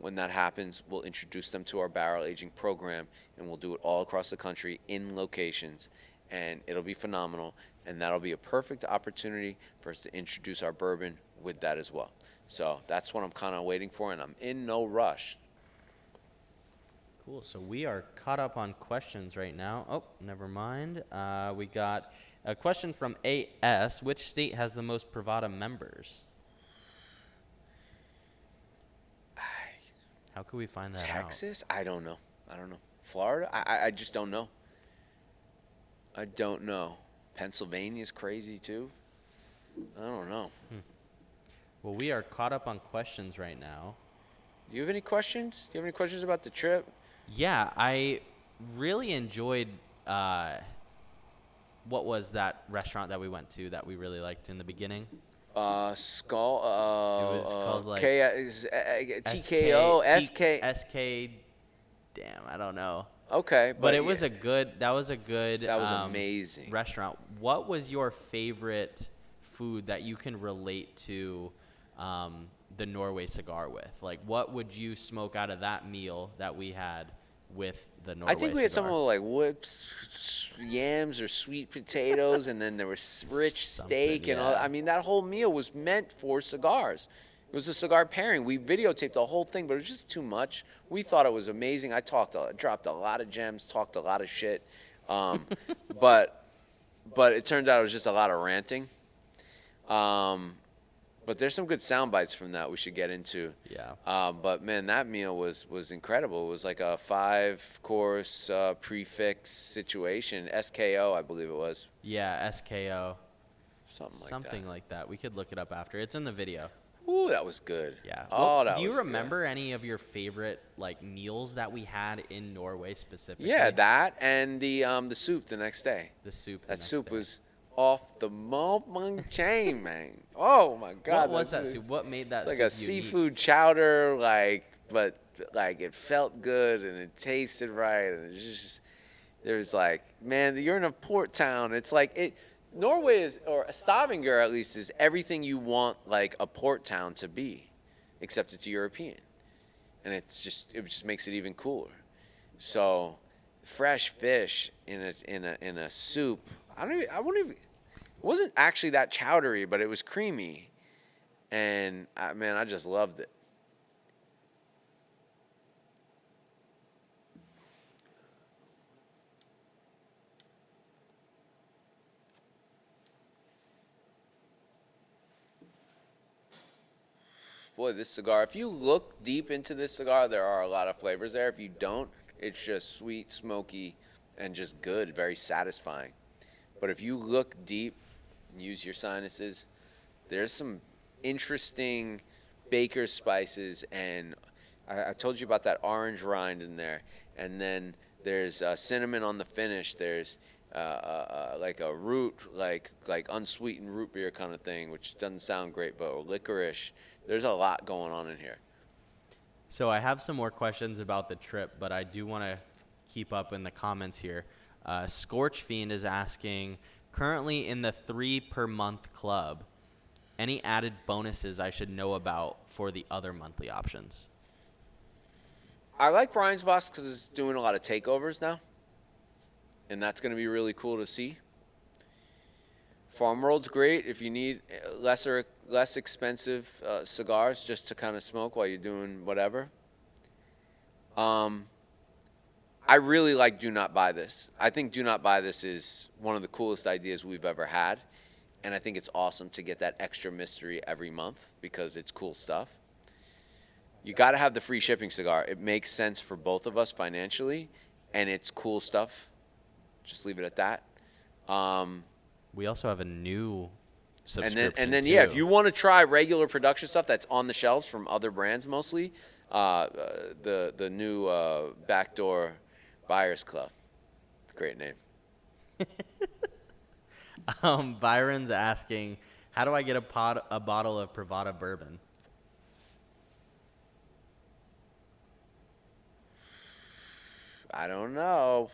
When that happens, we'll introduce them to our barrel aging program, and we'll do it all across the country in locations, and it'll be phenomenal. And that'll be a perfect opportunity for us to introduce our bourbon with that as well. So that's what I'm kind of waiting for, and I'm in no rush. Cool. So we are caught up on questions right now. Oh, never mind. We got a question from AS. Which state has the most Privada members? How could we find that out? Texas? I don't know. Florida? I just don't know. I don't know. Pennsylvania's crazy too. I don't know. Well, we are caught up on questions right now. Do you have any questions? Do you have any questions about the trip? Yeah, I really enjoyed what was that restaurant that we went to that we really liked in the beginning? Skull. It was called like TKO, SK. SK. Damn, I don't know. Okay, But it was a good. That was a good. That was amazing restaurant. What was your favorite food that you can relate to the Norway cigar with? Like, what would you smoke out of that meal that we had with the Norway cigar? I think we had something like whipped yams or sweet potatoes, and then there was rich steak and all. Yeah. I mean, that whole meal was meant for cigars. It was a cigar pairing. We videotaped the whole thing, but it was just too much. We thought it was amazing. I dropped a lot of gems, talked a lot of shit, but it turned out it was just a lot of ranting. But there's some good sound bites from that we should get into. Yeah. But man, that meal was incredible. It was like a 5-course prefix situation. SKO, I believe it was. Yeah, SKO. Something like that. We could look it up after. It's in the video. Ooh, that was good. Yeah. Oh, that was do you good. remember any of your favorite like meals that we had in Norway specifically? Yeah, that and the soup the next day. The soup. That soup was off the chain, man. Oh my God. What was that soup? What made that It's like soup a unique? seafood chowder, but it felt good and it tasted right, and it just there's like, man, you're in a port town. It's like it. Norway is, or Stavanger at least, is everything you want like a port town to be, except it's European, and it just makes it even cooler. So, fresh fish in a soup. It wasn't actually that chowdery, but it was creamy, and I just loved it. Boy, this cigar, if you look deep into this cigar, there are a lot of flavors there. If you don't, it's just sweet, smoky, and just good, very satisfying. But if you look deep and use your sinuses, there's some interesting baker's spices. And I told you about that orange rind in there. And then there's cinnamon on the finish. There's like a root, like unsweetened root beer kind of thing, which doesn't sound great, but licorice. There's a lot going on in here. So I have some more questions about the trip, but I do want to keep up in the comments here. Scorch Fiend is asking, currently in the 3 per month club, any added bonuses I should know about for the other monthly options? I like Brian's box because it's doing a lot of takeovers now, and that's going to be really cool to see. Farm World's great if you need less expensive cigars just to kind of smoke while you're doing whatever. I really like Do Not Buy This. I think Do Not Buy This is one of the coolest ideas we've ever had, and I think it's awesome to get that extra mystery every month because it's cool stuff. You got to have the free shipping cigar. It makes sense for both of us financially, and it's cool stuff. Just leave it at that. We also have a new subscription. And then too. yeah, if you want to try regular production stuff that's on the shelves from other brands mostly, the new Backdoor Buyers Club. Great name. Byron's asking, how do I get a bottle of Privada bourbon? I don't know.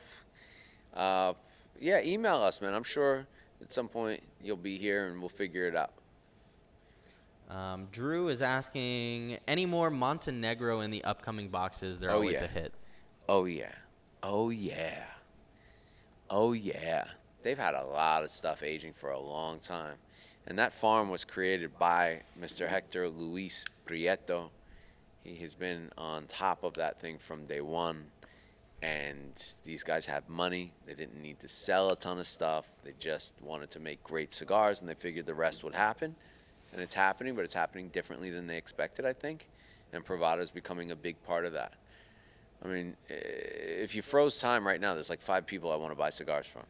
Yeah, email us, man. I'm sure at some point you'll be here and we'll figure it out. Drew is asking, any more Montenegro in the upcoming boxes? They're always a hit. Oh, yeah. Oh, yeah. Oh, yeah. They've had a lot of stuff aging for a long time. And that farm was created by Mr. Hector Luis Prieto. He has been on top of that thing from day one. And these guys have money. They didn't need to sell a ton of stuff. They just wanted to make great cigars, and they figured the rest would happen. And it's happening, but it's happening differently than they expected, I think. And Privada is becoming a big part of that. I mean, if you froze time right now, there's like 5 people I want to buy cigars from.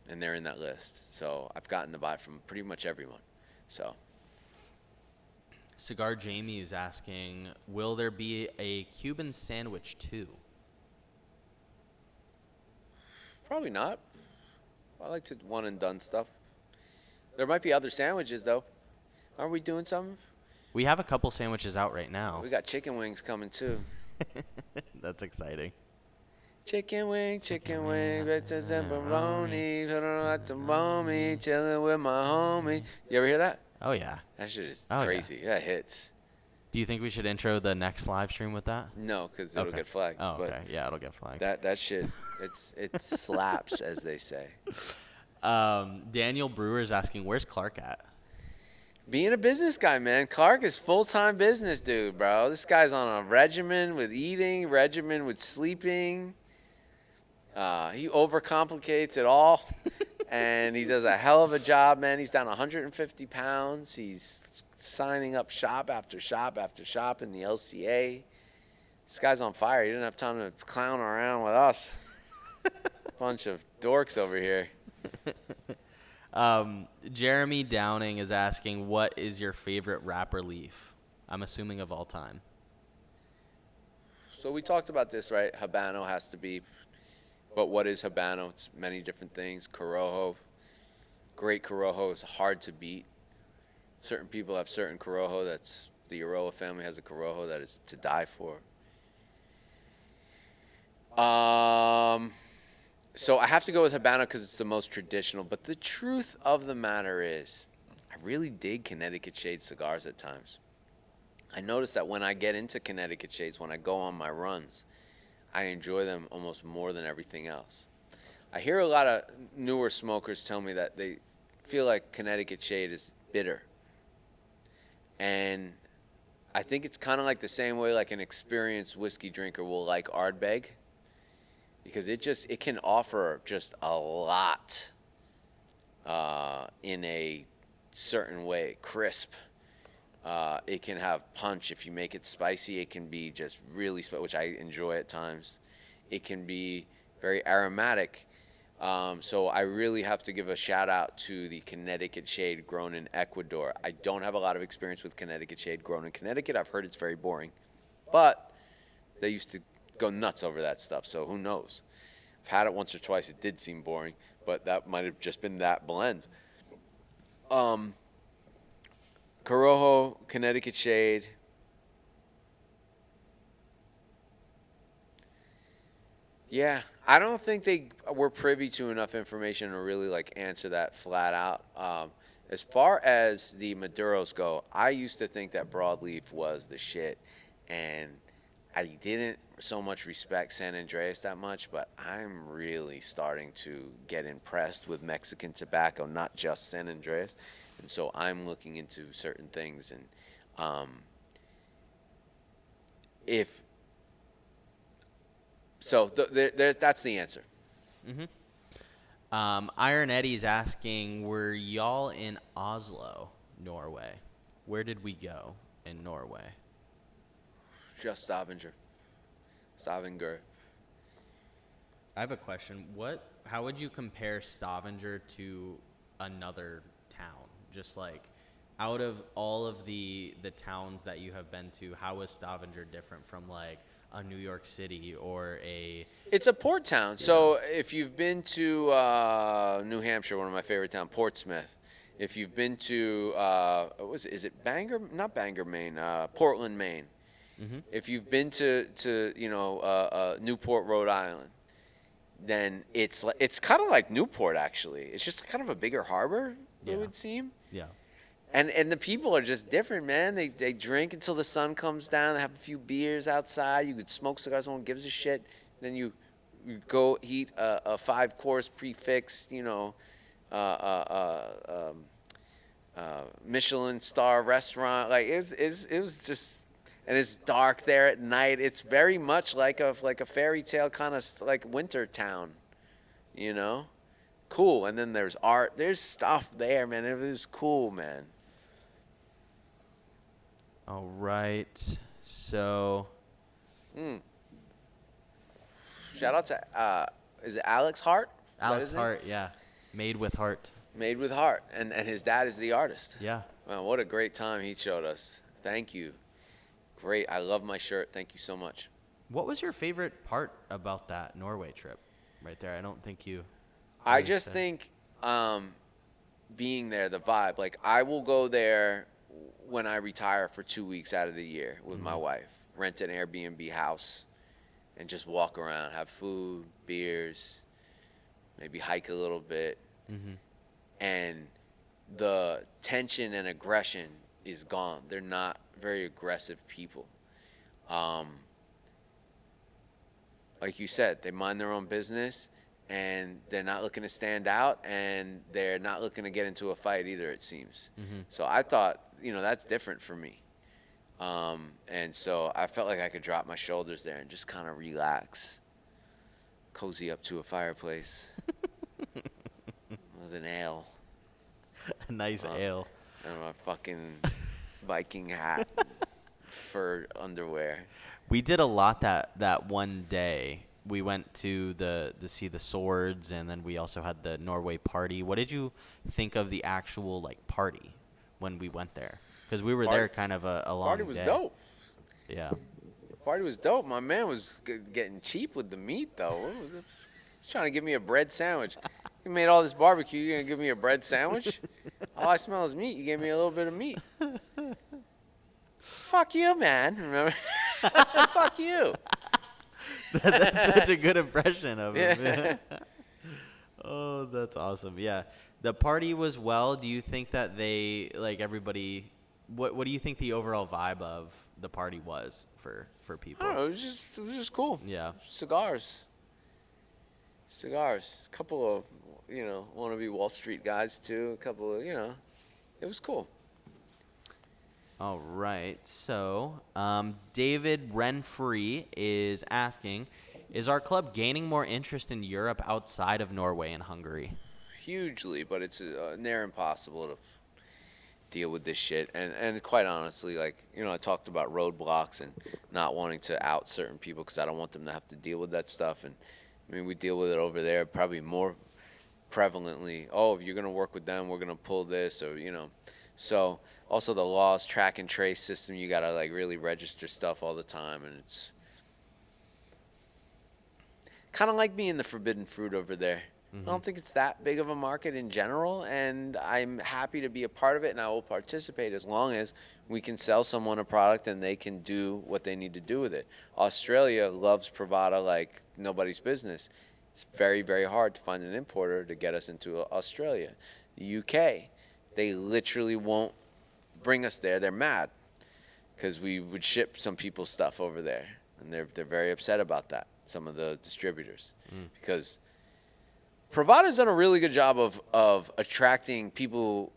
And they're in that list. So I've gotten to buy from pretty much everyone. So. Cigar Jamie is asking, will there be a Cuban sandwich too? Probably not. I like to one and done stuff. There might be other sandwiches though. Aren't we doing something? We have a couple sandwiches out right now. We got chicken wings coming too. That's exciting. Chicken wing, bitches and bologna, chilling with my homie. You ever hear that? Oh, yeah. That shit is Oh, crazy. That hits. Do you think we should intro the next live stream with that? No, because it'll get flagged. Oh, but okay. Yeah, it'll get flagged. that shit, it slaps, as they say. Daniel Brewer is asking, where's Clark at? Being a business guy, man. Clark is full-time business dude, bro. This guy's on a regimen with eating, regimen with sleeping. He overcomplicates it all, and he does a hell of a job, man. He's down 150 pounds. He's signing up shop after shop after shop in the LCA. This guy's on fire. He didn't have time to clown around with us. Bunch of dorks over here. Jeremy Downing is asking, what is your favorite wrapper leaf? I'm assuming of all time. So we talked about this, right? Habano has to be. But what is Habano? It's many different things. Corojo. Great Corojo is hard to beat. Certain people have certain Corojo. That's the Aroa family has a Corojo that is to die for. So I have to go with Habano because it's the most traditional. But the truth of the matter is, I really dig Connecticut Shade cigars at times. I notice that when I get into Connecticut Shades, when I go on my runs, I enjoy them almost more than everything else. I hear a lot of newer smokers tell me that they feel like Connecticut Shade is bitter. And I think it's kind of like the same way like an experienced whiskey drinker will like Ardbeg. Because it can offer just a lot in a certain way. Crisp. It can have punch. If you make it spicy, it can be just really spicy, which I enjoy at times. It can be very aromatic. So I really have to give a shout out to the Connecticut Shade grown in Ecuador. I don't have a lot of experience with Connecticut Shade grown in Connecticut. I've heard it's very boring. But they used to go nuts over that stuff, so who knows? I've had it once or twice. It did seem boring, but that might have just been that blend. Corojo, Connecticut Shade. Yeah, I don't think they were privy to enough information to really like answer that flat out. As far as the Maduros go, I used to think that broadleaf was the shit, and I didn't so much respect San Andreas that much, but I'm really starting to get impressed with Mexican tobacco, not just San Andreas. And so I'm looking into certain things. And if so, that's the answer. Iron Eddie's asking, were y'all in Oslo, Norway? Where did we go in Norway? Just Stavanger. Stavanger. I have a question. How would you compare Stavanger to another town? Just like out of all of the towns that you have been to, how is Stavanger different from like a New York City or a... It's a port town. So if you've been to New Hampshire, one of my favorite towns, Portsmouth. If you've been to, is it Bangor? Not Bangor, Maine. Portland, Maine. If you've been to Newport, Rhode Island, then it's kind of like Newport, actually. It's just kind of a bigger harbor, it would seem. Yeah. And the people are just different, man. They drink until the sun comes down. They have a few beers outside. You could smoke cigars. No one gives a shit. Then you go eat a 5-course prefix, Michelin star restaurant. Like it was just, and it's dark there at night. It's very much like a fairy tale kind of like winter town, Cool. And then there's art. There's stuff there, man. It was cool, man. All right. So. Shout out to is it Alex Hart? Alex Hart, yeah. Made with heart. Made with heart, and his dad is the artist. Yeah. Wow, what a great time he showed us. Thank you. Great. I love my shirt. Thank you so much. What was your favorite part about that Norway trip? Right there. I don't think you. I just think being there, the vibe. Like I will go there when I retire for 2 weeks out of the year with my wife. Rent an Airbnb house and just walk around, have food, beers, maybe hike a little bit. And the tension and aggression is gone. They're not very aggressive people. Like you said, they mind their own business, and they're not looking to stand out, and they're not looking to get into a fight either, it seems. So I thought, that's different for me. And so I felt like I could drop my shoulders there and just kind of relax, cozy up to a fireplace with an ale. A nice ale. And my fucking Viking hat, fur underwear. We did a lot that one day. We went to see the swords, and then we also had the Norway party. What did you think of the actual party when we went there? Because we were there kind of a long day. Party was dope. Yeah. Party was dope. My man was getting cheap with the meat, though. What was it? He's trying to give me a bread sandwich. You made all this barbecue. You gonna give me a bread sandwich? All I smell is meat. You gave me a little bit of meat. Fuck you, man. Remember? Fuck you. That's such a good impression of him. Yeah. Oh, that's awesome. Yeah. The party was well. Do you think that they, everybody, what do you think the overall vibe of the party was for people? I don't know. It was just cool. Yeah. Cigars. A couple of, wannabe Wall Street guys, too. A couple of, it was cool. All right. So, David Renfree is asking, is our club gaining more interest in Europe outside of Norway and Hungary? Hugely, but it's near impossible to deal with this shit. And quite honestly, I talked about roadblocks and not wanting to out certain people because I don't want them to have to deal with that stuff. And, we deal with it over there probably more prevalently. Oh, if you're going to work with them, we're going to pull this or, So also the laws, track and trace system, you got to really register stuff all the time. And it's kind of like being the forbidden fruit over there. I don't think it's that big of a market in general, and I'm happy to be a part of it, and I will participate as long as we can sell someone a product and they can do what they need to do with it. Australia loves Pravada like nobody's business. It's very, very hard to find an importer to get us into Australia. The UK, they literally won't bring us there. They're mad because we would ship some people's stuff over there. and they're very upset about that. Some of the distributors, because Pravada's done a really good job of attracting people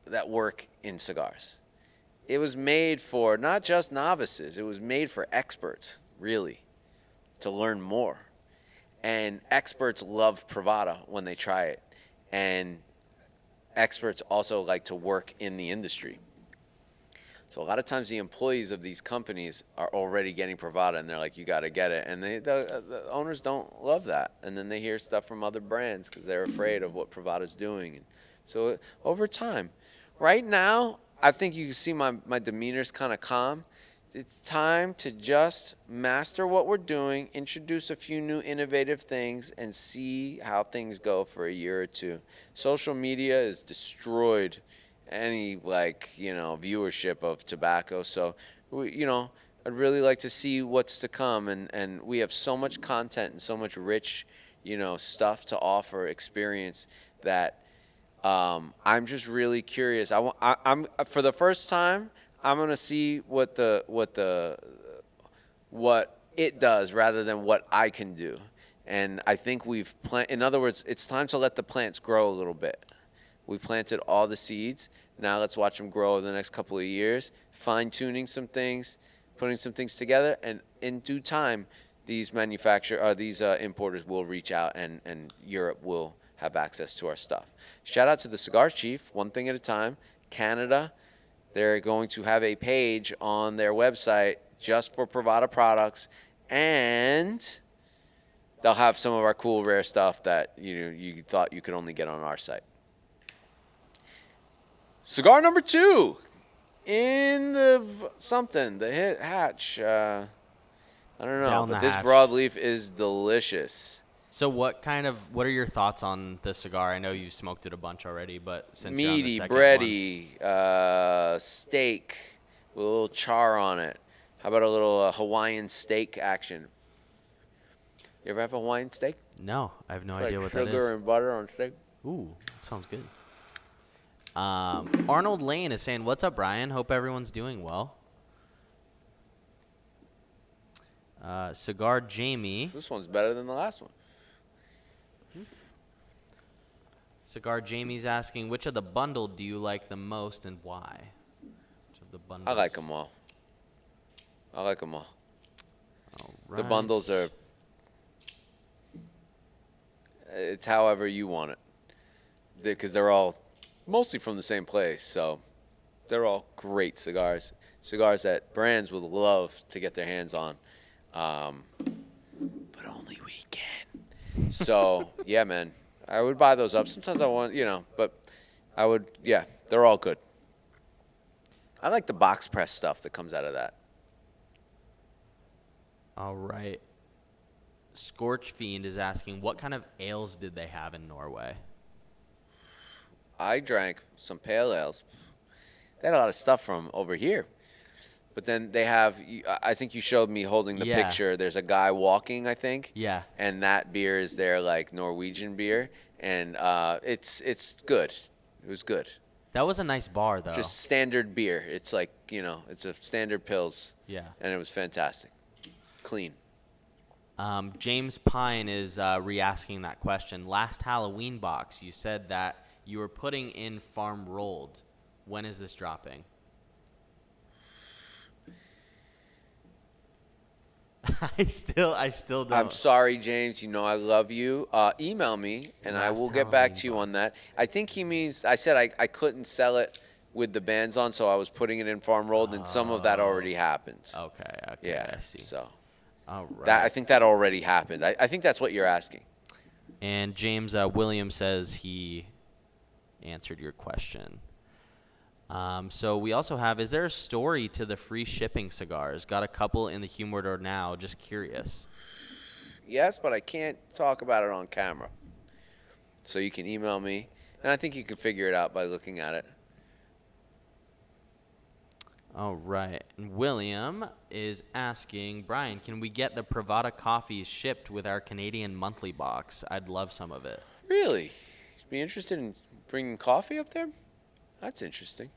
that work in cigars. It was made for not just novices. It was made for experts, really, to learn more. And experts love Pravada when they try it. And experts also like to work in the industry. So a lot of times the employees of these companies are already getting Pravada, and they're like, you got to get it. And the owners don't love that. And then they hear stuff from other brands because they're afraid of what Pravada's doing. And so over time, right now, I think you can see my demeanor's kind of calm. It's time to just master what we're doing, introduce a few new innovative things, and see how things go for a year or two. Social media has destroyed any viewership of tobacco. So, I'd really like to see what's to come. And we have so much content and so much rich, stuff to offer, experience that I'm just really curious. I'm for the first time, I'm gonna see what it does rather than what I can do. And I think in other words, it's time to let the plants grow a little bit. We planted all the seeds. Now let's watch them grow over the next couple of years, fine-tuning some things, putting some things together, and in due time, these importers will reach out, and Europe will have access to our stuff. Shout out to the Cigar Chief, one thing at a time. Canada, they're going to have a page on their website just for Pravada products, and they'll have some of our cool, rare stuff that you thought you could only get on our site. Cigar number 2 in the hit hatch. I don't know, Down but the this hatch. broadleaf is delicious. So what are your thoughts on the cigar? I know you smoked it a bunch already, but since you're on the Meaty, second bready, steak with a little char on it. How about a little Hawaiian steak action? You ever have a Hawaiian steak? No, I have no Like idea what that is. sugar and butter on steak? Ooh, that sounds good. Arnold Lane is saying, "What's up, Brian? Hope everyone's doing well." Cigar Jamie. This one's better than the last one. Cigar Jamie's asking, which of the bundle do you like the most and why? Which of the bundles? I like them all. All The right. bundles are, it's however you want it. Because they're all mostly from the same place. So they're all great cigars. Cigars that brands would love to get their hands on. But only we can. So, yeah, man. I would buy those up. Sometimes I want, but I would, yeah, they're all good. I like the box press stuff that comes out of that. All right. Scorch Fiend is asking, what kind of ales did they have in Norway? I drank some pale ales. They had a lot of stuff from over here. But then they have, I think you showed me holding the Yeah. picture. There's a guy walking, I think. Yeah. And that beer is their, Norwegian beer. And it's good. It was good. That was a nice bar, though. Just standard beer. It's it's a standard pills. Yeah. And it was fantastic. Clean. James Pine is re-asking that question. Last Halloween box, you said that you were putting in farm rolled. When is this dropping? I still don't. I'm sorry, James. I love you. Email me, and I Last will get back Halloween to you box. on that. I think he means, I said I couldn't sell it with the bands on, so I was putting it in farm rolled, and some of that already happened. Okay, Yeah, I see. so All right. that I think that already happened. I think that's what you're asking. And James Williams says he answered your question. So we also have, is there a story to the free shipping cigars? Got a couple in the Humidor now, just curious. Yes, but I can't talk about it on camera. So you can email me, and I think you can figure it out by looking at it. All right. And William is asking, Brian, can we get the Pravada coffees shipped with our Canadian monthly box? I'd love some of it. Really? Be interested in bringing coffee up there? That's interesting.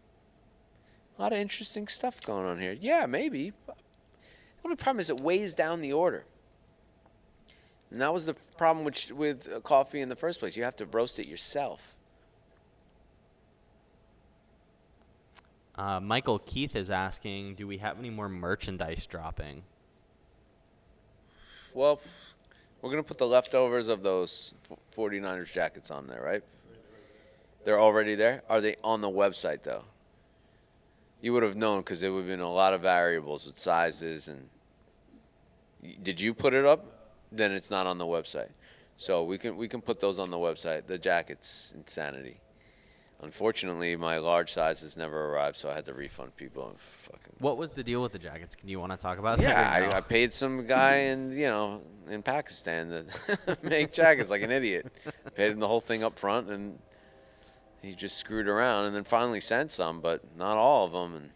A lot of interesting stuff going on here. Yeah, maybe. Only problem is it weighs down the order. And that was the problem with coffee in the first place. You have to roast it yourself. Michael Keith is asking, do we have any more merchandise dropping? Well, we're going to put the leftovers of those 49ers jackets on there, right? They're already there? Are they on the website, though? You would have known because there would have been a lot of variables with sizes. And did you put it up? Then it's not on the website. So we can put those on the website. The jacket's insanity. Unfortunately, my large sizes never arrived, so I had to refund people. What was the deal with the jackets? Do you want to talk about that? Yeah, or no? I paid some guy in Pakistan to make jackets like an idiot. Paid him the whole thing up front, and he just screwed around, and then finally sent some, but not all of them.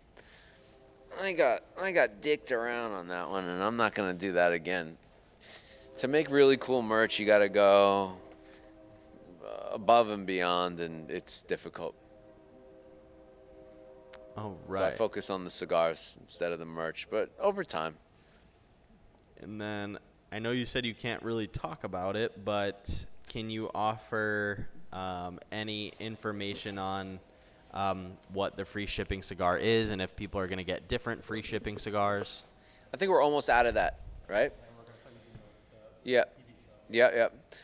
And I got dicked around on that one, and I'm not gonna do that again. To make really cool merch, you got to go above and beyond, and it's difficult. Oh, right. So I focus on the cigars instead of the merch, but over time. And then I know you said you can't really talk about it, but can you offer any information on what the free shipping cigar is and if people are going to get different free shipping cigars? I think we're almost out of that, right? Yeah.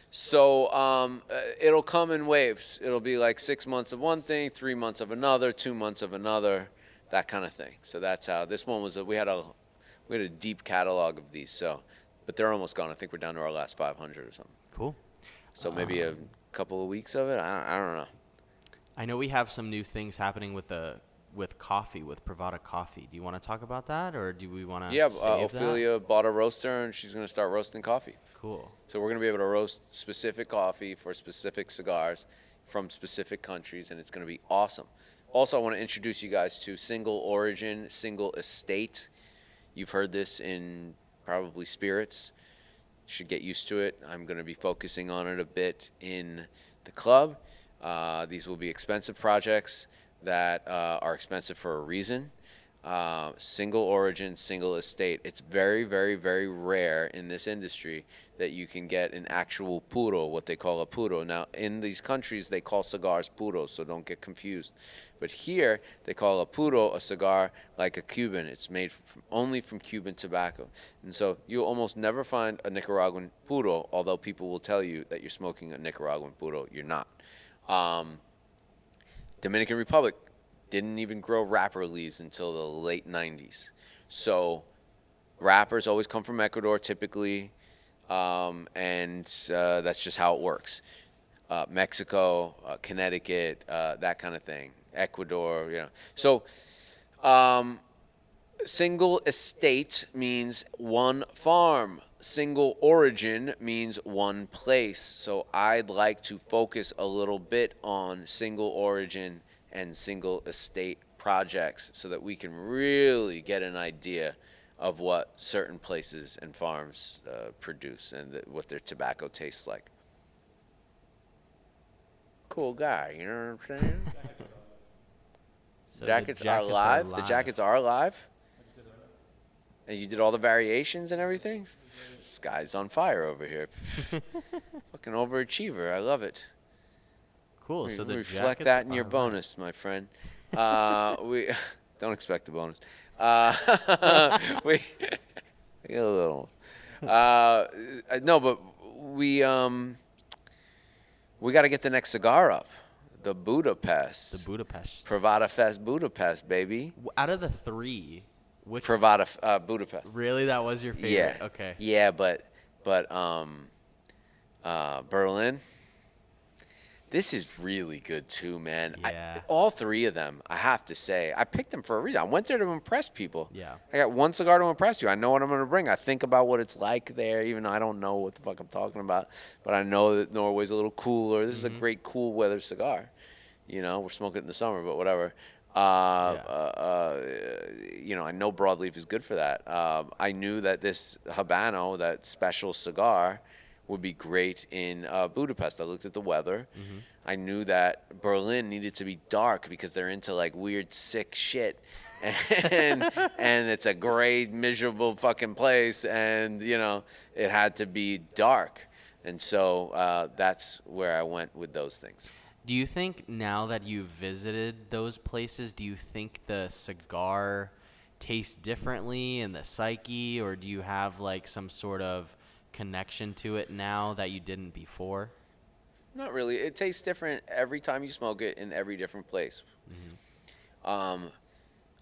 So it'll come in waves. It'll be like 6 months of one thing, 3 months of another, 2 months of another, that kind of thing. So that's how this one was. We had a deep catalog of these. So, but they're almost gone. I think we're down to our last 500 or something. Cool. So maybe a couple of weeks of it. I don't know. I know we have some new things happening with coffee, with Privada Coffee. Do you want to talk about that, or do we want to? Yeah, save Ophelia bought a roaster, and she's going to start roasting coffee. Cool. So we're going to be able to roast specific coffee for specific cigars from specific countries, and it's going to be awesome. Also, I want to introduce you guys to single origin, single estate. You've heard this in probably spirits. You should get used to it. I'm going to be focusing on it a bit in the club. These will be expensive projects that are expensive for a reason. Single origin, single estate. It's very, very, very rare in this industry that you can get an actual puro, what they call a puro. Now, in these countries, they call cigars puros, so don't get confused. But here, they call a puro a cigar like a Cuban. It's made only from Cuban tobacco. And so you'll almost never find a Nicaraguan puro, although people will tell you that you're smoking a Nicaraguan puro. You're not. Dominican Republic didn't even grow wrapper leaves until the late 90s. So wrappers always come from Ecuador typically, and that's just how it works. Mexico, Connecticut, that kind of thing. Ecuador, So single estate means one farm. Single origin means one place. So I'd like to focus a little bit on single origin and single estate projects so that we can really get an idea of what certain places and farms produce and what their tobacco tastes like. Cool guy, you know what I'm saying? So jackets are live. The jackets are live. And you did all the variations and everything? This guy's on fire over here. Fucking overachiever. I love it. Cool. So the reflect jackets that in your are bonus, my friend. We don't expect a bonus. We get a little. No, but we got to get the next cigar up. The Budapest. The Budapest. Privada Fest Budapest, baby. Out of the three, which Privada Budapest. really that was your favorite? Yeah. Okay. Yeah, but Berlin. This is really good too, man. Yeah. All three of them, I have to say. I picked them for a reason. I went there to impress people. Yeah. I got one cigar to impress you. I know what I'm going to bring. I think about what it's like there, even though I don't know what the fuck I'm talking about. But I know that Norway's a little cooler. This is a great cool weather cigar. We're smoking it in the summer, but whatever. I know broadleaf is good for that. I knew that this Habano, that special cigar, would be great in Budapest. I looked at the weather. I knew that Berlin needed to be dark because they're into like weird, sick shit. And it's a gray, miserable fucking place, and it had to be dark, and so that's where I went with those things. Do you think now that you've visited those places, do you think the cigar tastes differently in the psyche, or do you have like some sort of connection to it now that you didn't before? Not really. It tastes different every time you smoke it in every different place.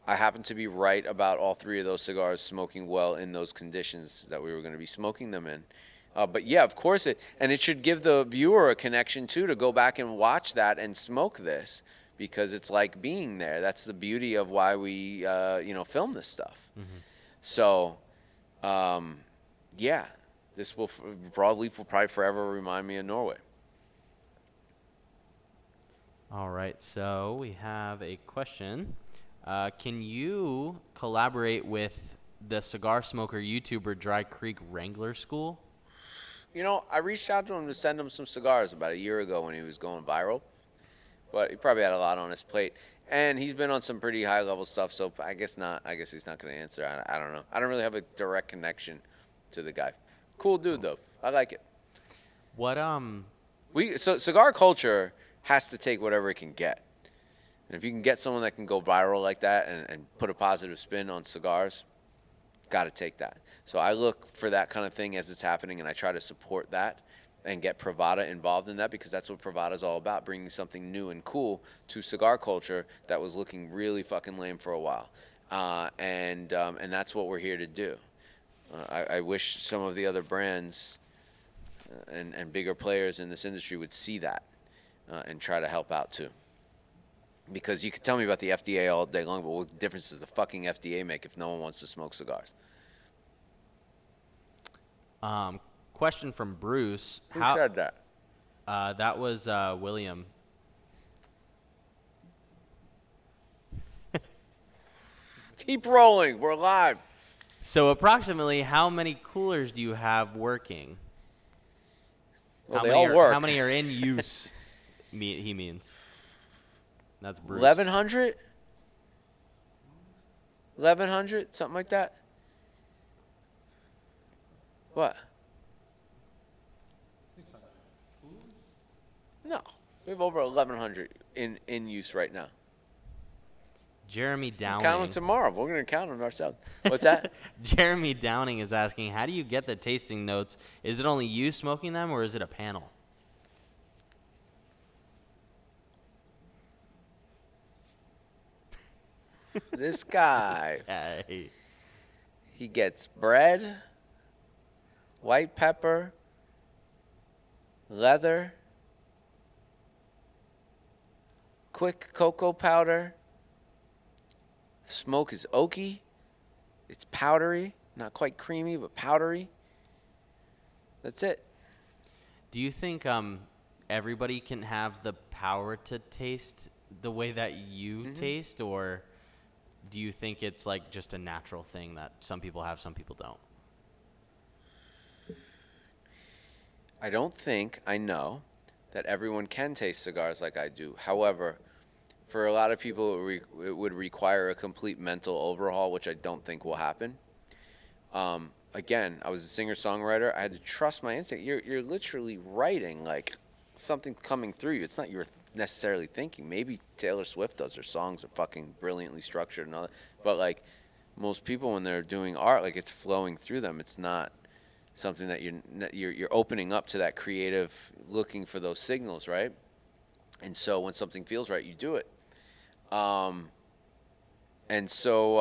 I happen to be right about all three of those cigars smoking well in those conditions that we were going to be smoking them in. But yeah, of course it should give the viewer a connection too, to go back and watch that and smoke this, because it's like being there. That's the beauty of why we film this stuff. So yeah, this broadleaf will probably forever remind me of Norway. All right, so we have a question. Can you collaborate with the cigar smoker YouTuber Dry Creek Wrangler School? I reached out to him to send him some cigars about a year ago when he was going viral, but he probably had a lot on his plate, and he's been on some pretty high level stuff, so I guess not. I guess he's not going to answer. I don't know. I don't really have a direct connection to the guy. Cool dude though. I like it. What cigar culture has to take whatever it can get. And if you can get someone that can go viral like that and put a positive spin on cigars, got to take that. So I look for that kind of thing as it's happening, and I try to support that and get Pravada involved in that, because that's what Pravada is all about, bringing something new and cool to cigar culture that was looking really fucking lame for a while. And that's what we're here to do. I wish some of the other brands and bigger players in this industry would see that and try to help out too. Because you could tell me about the FDA all day long, but what difference does the fucking FDA make if no one wants to smoke cigars? Question from Bruce. Who said that? That was William. Keep rolling. We're live. So approximately how many coolers do you have working? Well, they all work. How many are in use? He means. That's Bruce. 1,100? 1,100? Something like that? What? No. We have over 1,100 in use right now. Jeremy Downing. Count them tomorrow. We're going to count them ourselves. What's that? Jeremy Downing is asking, how do you get the tasting notes? Is it only you smoking them, or is it a panel? This guy. Hey. He gets bread, white pepper, leather, quick cocoa powder. Smoke is oaky. It's powdery. Not quite creamy, but powdery. That's it. Do you think everybody can have the power to taste the way that you taste, or do you think it's like just a natural thing that some people have, some people don't? I don't think I know that everyone can taste cigars like I do. However, for a lot of people, it would require a complete mental overhaul, which I don't think will happen. Again, I was a singer-songwriter. I had to trust my instinct. You're literally writing like something coming through you. It's not you're necessarily thinking. Maybe Taylor Swift does. Her songs are fucking brilliantly structured and all that. But like most people, when they're doing art, like it's flowing through them. It's not something that you're opening up to that creative, looking for those signals, right? And so when something feels right, you do it. And so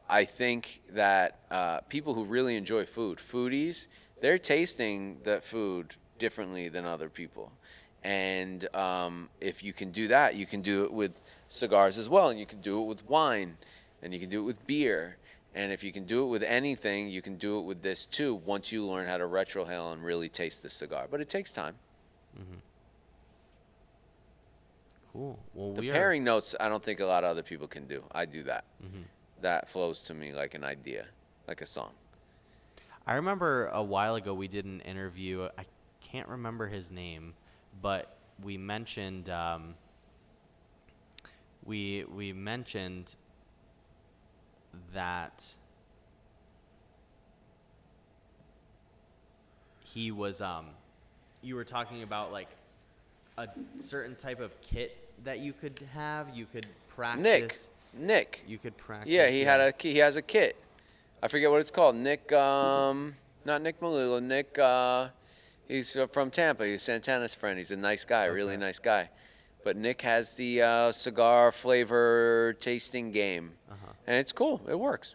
I think that people who really enjoy food, foodies, they're tasting that food differently than other people. And if you can do that, you can do it with cigars as well, and you can do it with wine, and you can do it with beer. And if you can do it with anything, you can do it with this too, once you learn how to retrohale and really taste the cigar. But it takes time. Mm-hmm. Cool. Well, the pairing notes, I don't think a lot of other people can do. I do that. Mm-hmm. That flows to me like an idea, like a song. I remember a while ago we did an interview. I can't remember his name, but we mentioned we mentioned that he was you were talking about like a certain type of kit that you could have. You could practice. Nick. You could practice. Yeah, he has a kit. I forget what it's called. Nick, not Nick Malilo. Nick, he's from Tampa. He's Santana's friend. He's a nice guy, really nice guy. But Nick has the cigar flavor tasting game, and it's cool. It works.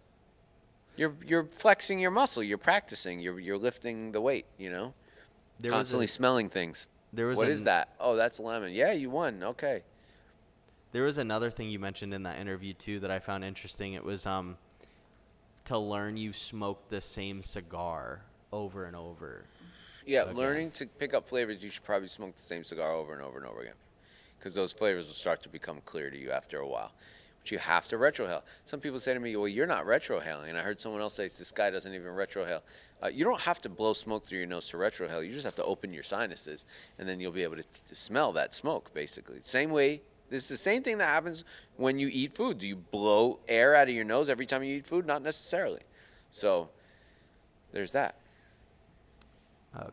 You're flexing your muscle. You're practicing. You're lifting the weight. You know, constantly smelling things. What is that? Oh, that's lemon. Yeah, you won. Okay. There was another thing you mentioned in that interview too that I found interesting. It was to learn you smoke the same cigar over and over. Yeah, learning to pick up flavors, you should probably smoke the same cigar over and over and over again, because those flavors will start to become clear to you after a while. But you have to retrohale. Some people say to me, well, you're not retrohaling. And I heard someone else say, this guy doesn't even retrohale. You don't have to blow smoke through your nose to retrohale. You just have to open your sinuses, and then you'll be able to smell that smoke, basically. Same way. This is the same thing that happens when you eat food. Do you blow air out of your nose every time you eat food? Not necessarily. So there's that.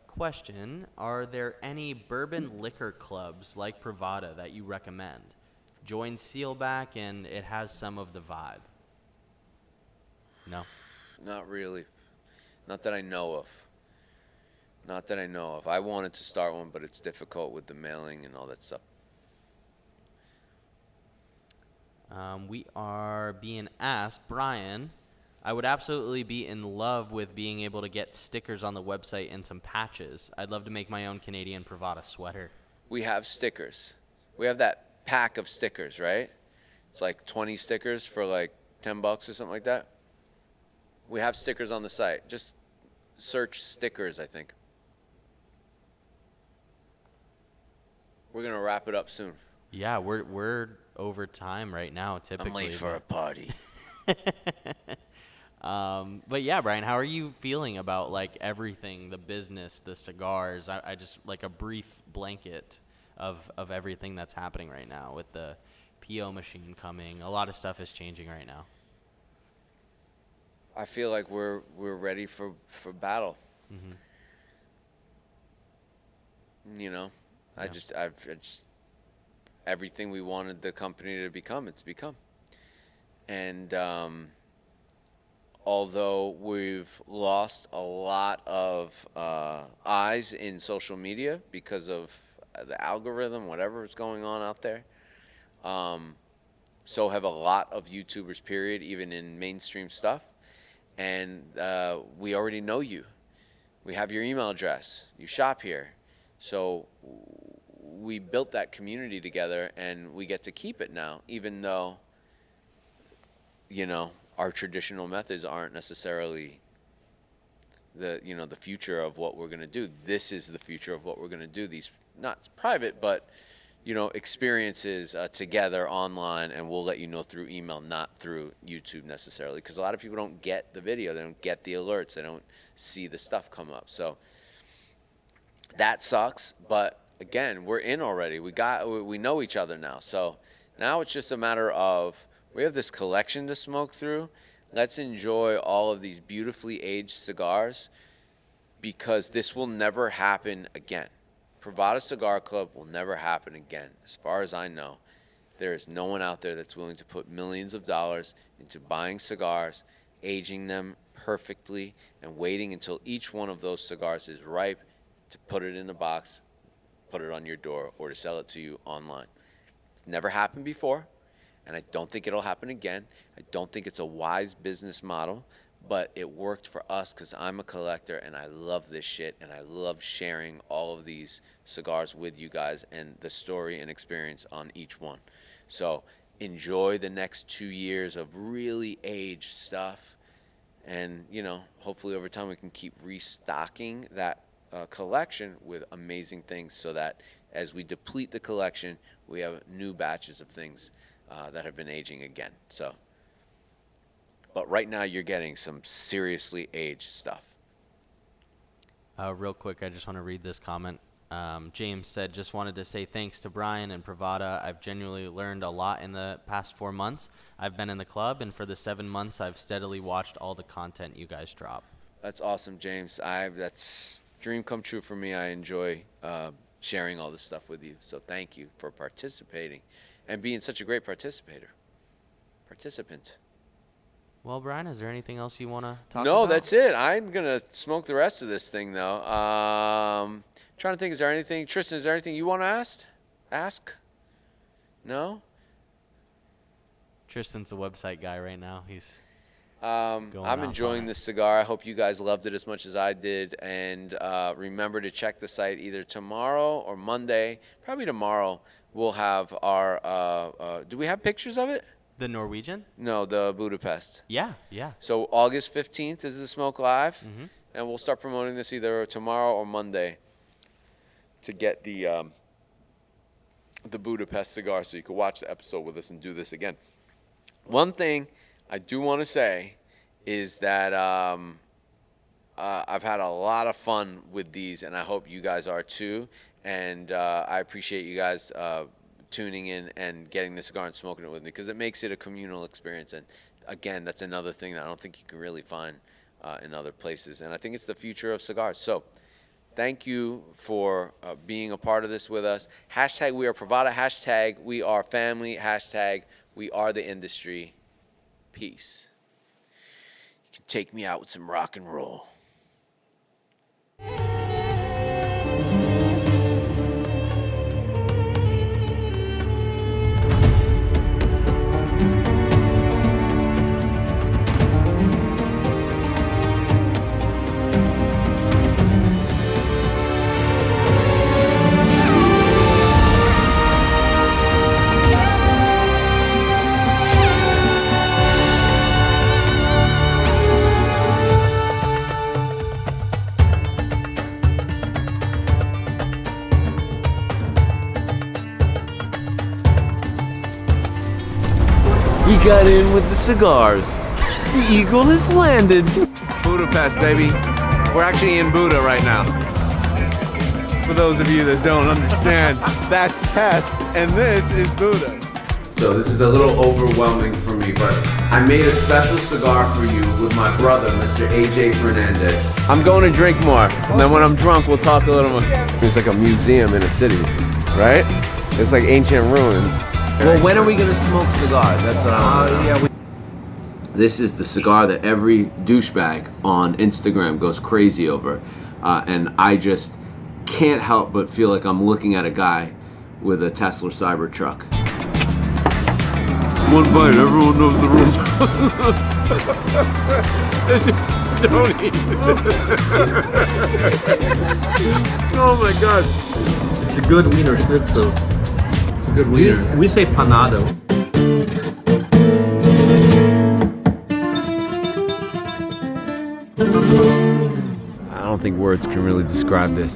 Question: are there any bourbon liquor clubs like Privada that you recommend? Join Sealback, and it has some of the vibe. No. Not really. Not that I know of. Not that I know of. I wanted to start one, but it's difficult with the mailing and all that stuff. We are being asked, Brian, I would absolutely be in love with being able to get stickers on the website and some patches. I'd love to make my own Canadian Privada sweater. We have stickers. We have that pack of stickers, right? It's like 20 stickers for like $10 or something like that. We have stickers on the site. Just search stickers, I think. We're going to wrap it up soon. Yeah, we're over time right now, typically. I'm late for a party. But yeah, Brian, how are you feeling about like everything, the business, the cigars? I just like a brief blanket of everything that's happening right now with the PO machine coming. A lot of stuff is changing right now. I feel like we're ready for battle. Mm-hmm. You know, Yeah. I've just everything we wanted the company to become, it's become. And although we've lost a lot of eyes in social media because of the algorithm, whatever is going on out there, so have a lot of YouTubers, period, even in mainstream stuff. And we already know you. We have your email address. You shop here. So we built that community together, and we get to keep it now, even though, you know, our traditional methods aren't necessarily the future of what we're going to do. This is the future of what we're going to do. These, not private, but, you know, experiences together online, and we'll let you know through email, not through YouTube necessarily, because a lot of people don't get the video. They don't get the alerts. They don't see the stuff come up. So that sucks, but again, we're in already. We know each other now. So now it's just a matter of, we have this collection to smoke through. Let's enjoy all of these beautifully aged cigars, because this will never happen again. Privada Cigar Club will never happen again. As far as I know, there is no one out there that's willing to put millions of dollars into buying cigars, aging them perfectly, and waiting until each one of those cigars is ripe to put it in a box, put it on your door, or to sell it to you online. It's never happened before, and I don't think it'll happen again. I don't think it's a wise business model, but it worked for us because I'm a collector and I love this shit, and I love sharing all of these cigars with you guys and the story and experience on each one. So enjoy the next 2 years of really aged stuff, and, you know, hopefully over time we can keep restocking that collection with amazing things, so that as we deplete the collection, we have new batches of things that have been aging again. So, but right now you're getting some seriously aged stuff. Real quick, I just want to read this comment. James said, just wanted to say thanks to Brian and Pravada. I've genuinely learned a lot in the past 4 months. I've been in the club, and for the 7 months, I've steadily watched all the content you guys drop. That's awesome, James. That's dream come true for me. I enjoy sharing all this stuff with you. So thank you for participating and being such a great participant. Well, Brian, is there anything else you want to talk about? No, that's it. I'm going to smoke the rest of this thing, though. Trying to think, is there anything, Tristan, is there anything you want to ask? No? Tristan's a website guy right now. He's I'm enjoying this cigar. I hope you guys loved it as much as I did. And remember to check the site either tomorrow or Monday. Probably tomorrow we'll have our do we have pictures of it? The Norwegian? No, the Budapest. Yeah. So August 15th is the Smoke Live. And we'll start promoting this either tomorrow or Monday to get the Budapest cigar so you can watch the episode with us and do this again. One thing I do want to say is that I've had a lot of fun with these, and I hope you guys are too. And I appreciate you guys tuning in and getting the cigar and smoking it with me, because it makes it a communal experience. And again, that's another thing that I don't think you can really find in other places. And I think it's the future of cigars. So thank you for being a part of this with us. Hashtag we are Pravada. Hashtag we are family. Hashtag we are the industry. Peace. You can take me out with some rock and roll. He got in with the cigars. The eagle has landed. Budapest, baby. We're actually in Buda right now. For those of you that don't understand, that's Pest, and this is Buda. So this is a little overwhelming for me, but I made a special cigar for you with my brother, Mr. AJ Fernandez. I'm going to drink more, and then when I'm drunk, we'll talk a little more. It's like a museum in a city, right? It's like ancient ruins. Well, when are we gonna smoke cigars? That's what I want. This is the cigar that every douchebag on Instagram goes crazy over. And I just can't help but feel like I'm looking at a guy with a Tesla Cybertruck. One bite, everyone knows the rules. Don't eat. Oh my god. It's a good wiener schnitzel. It's a good wiener. We say panado. I don't think words can really describe this.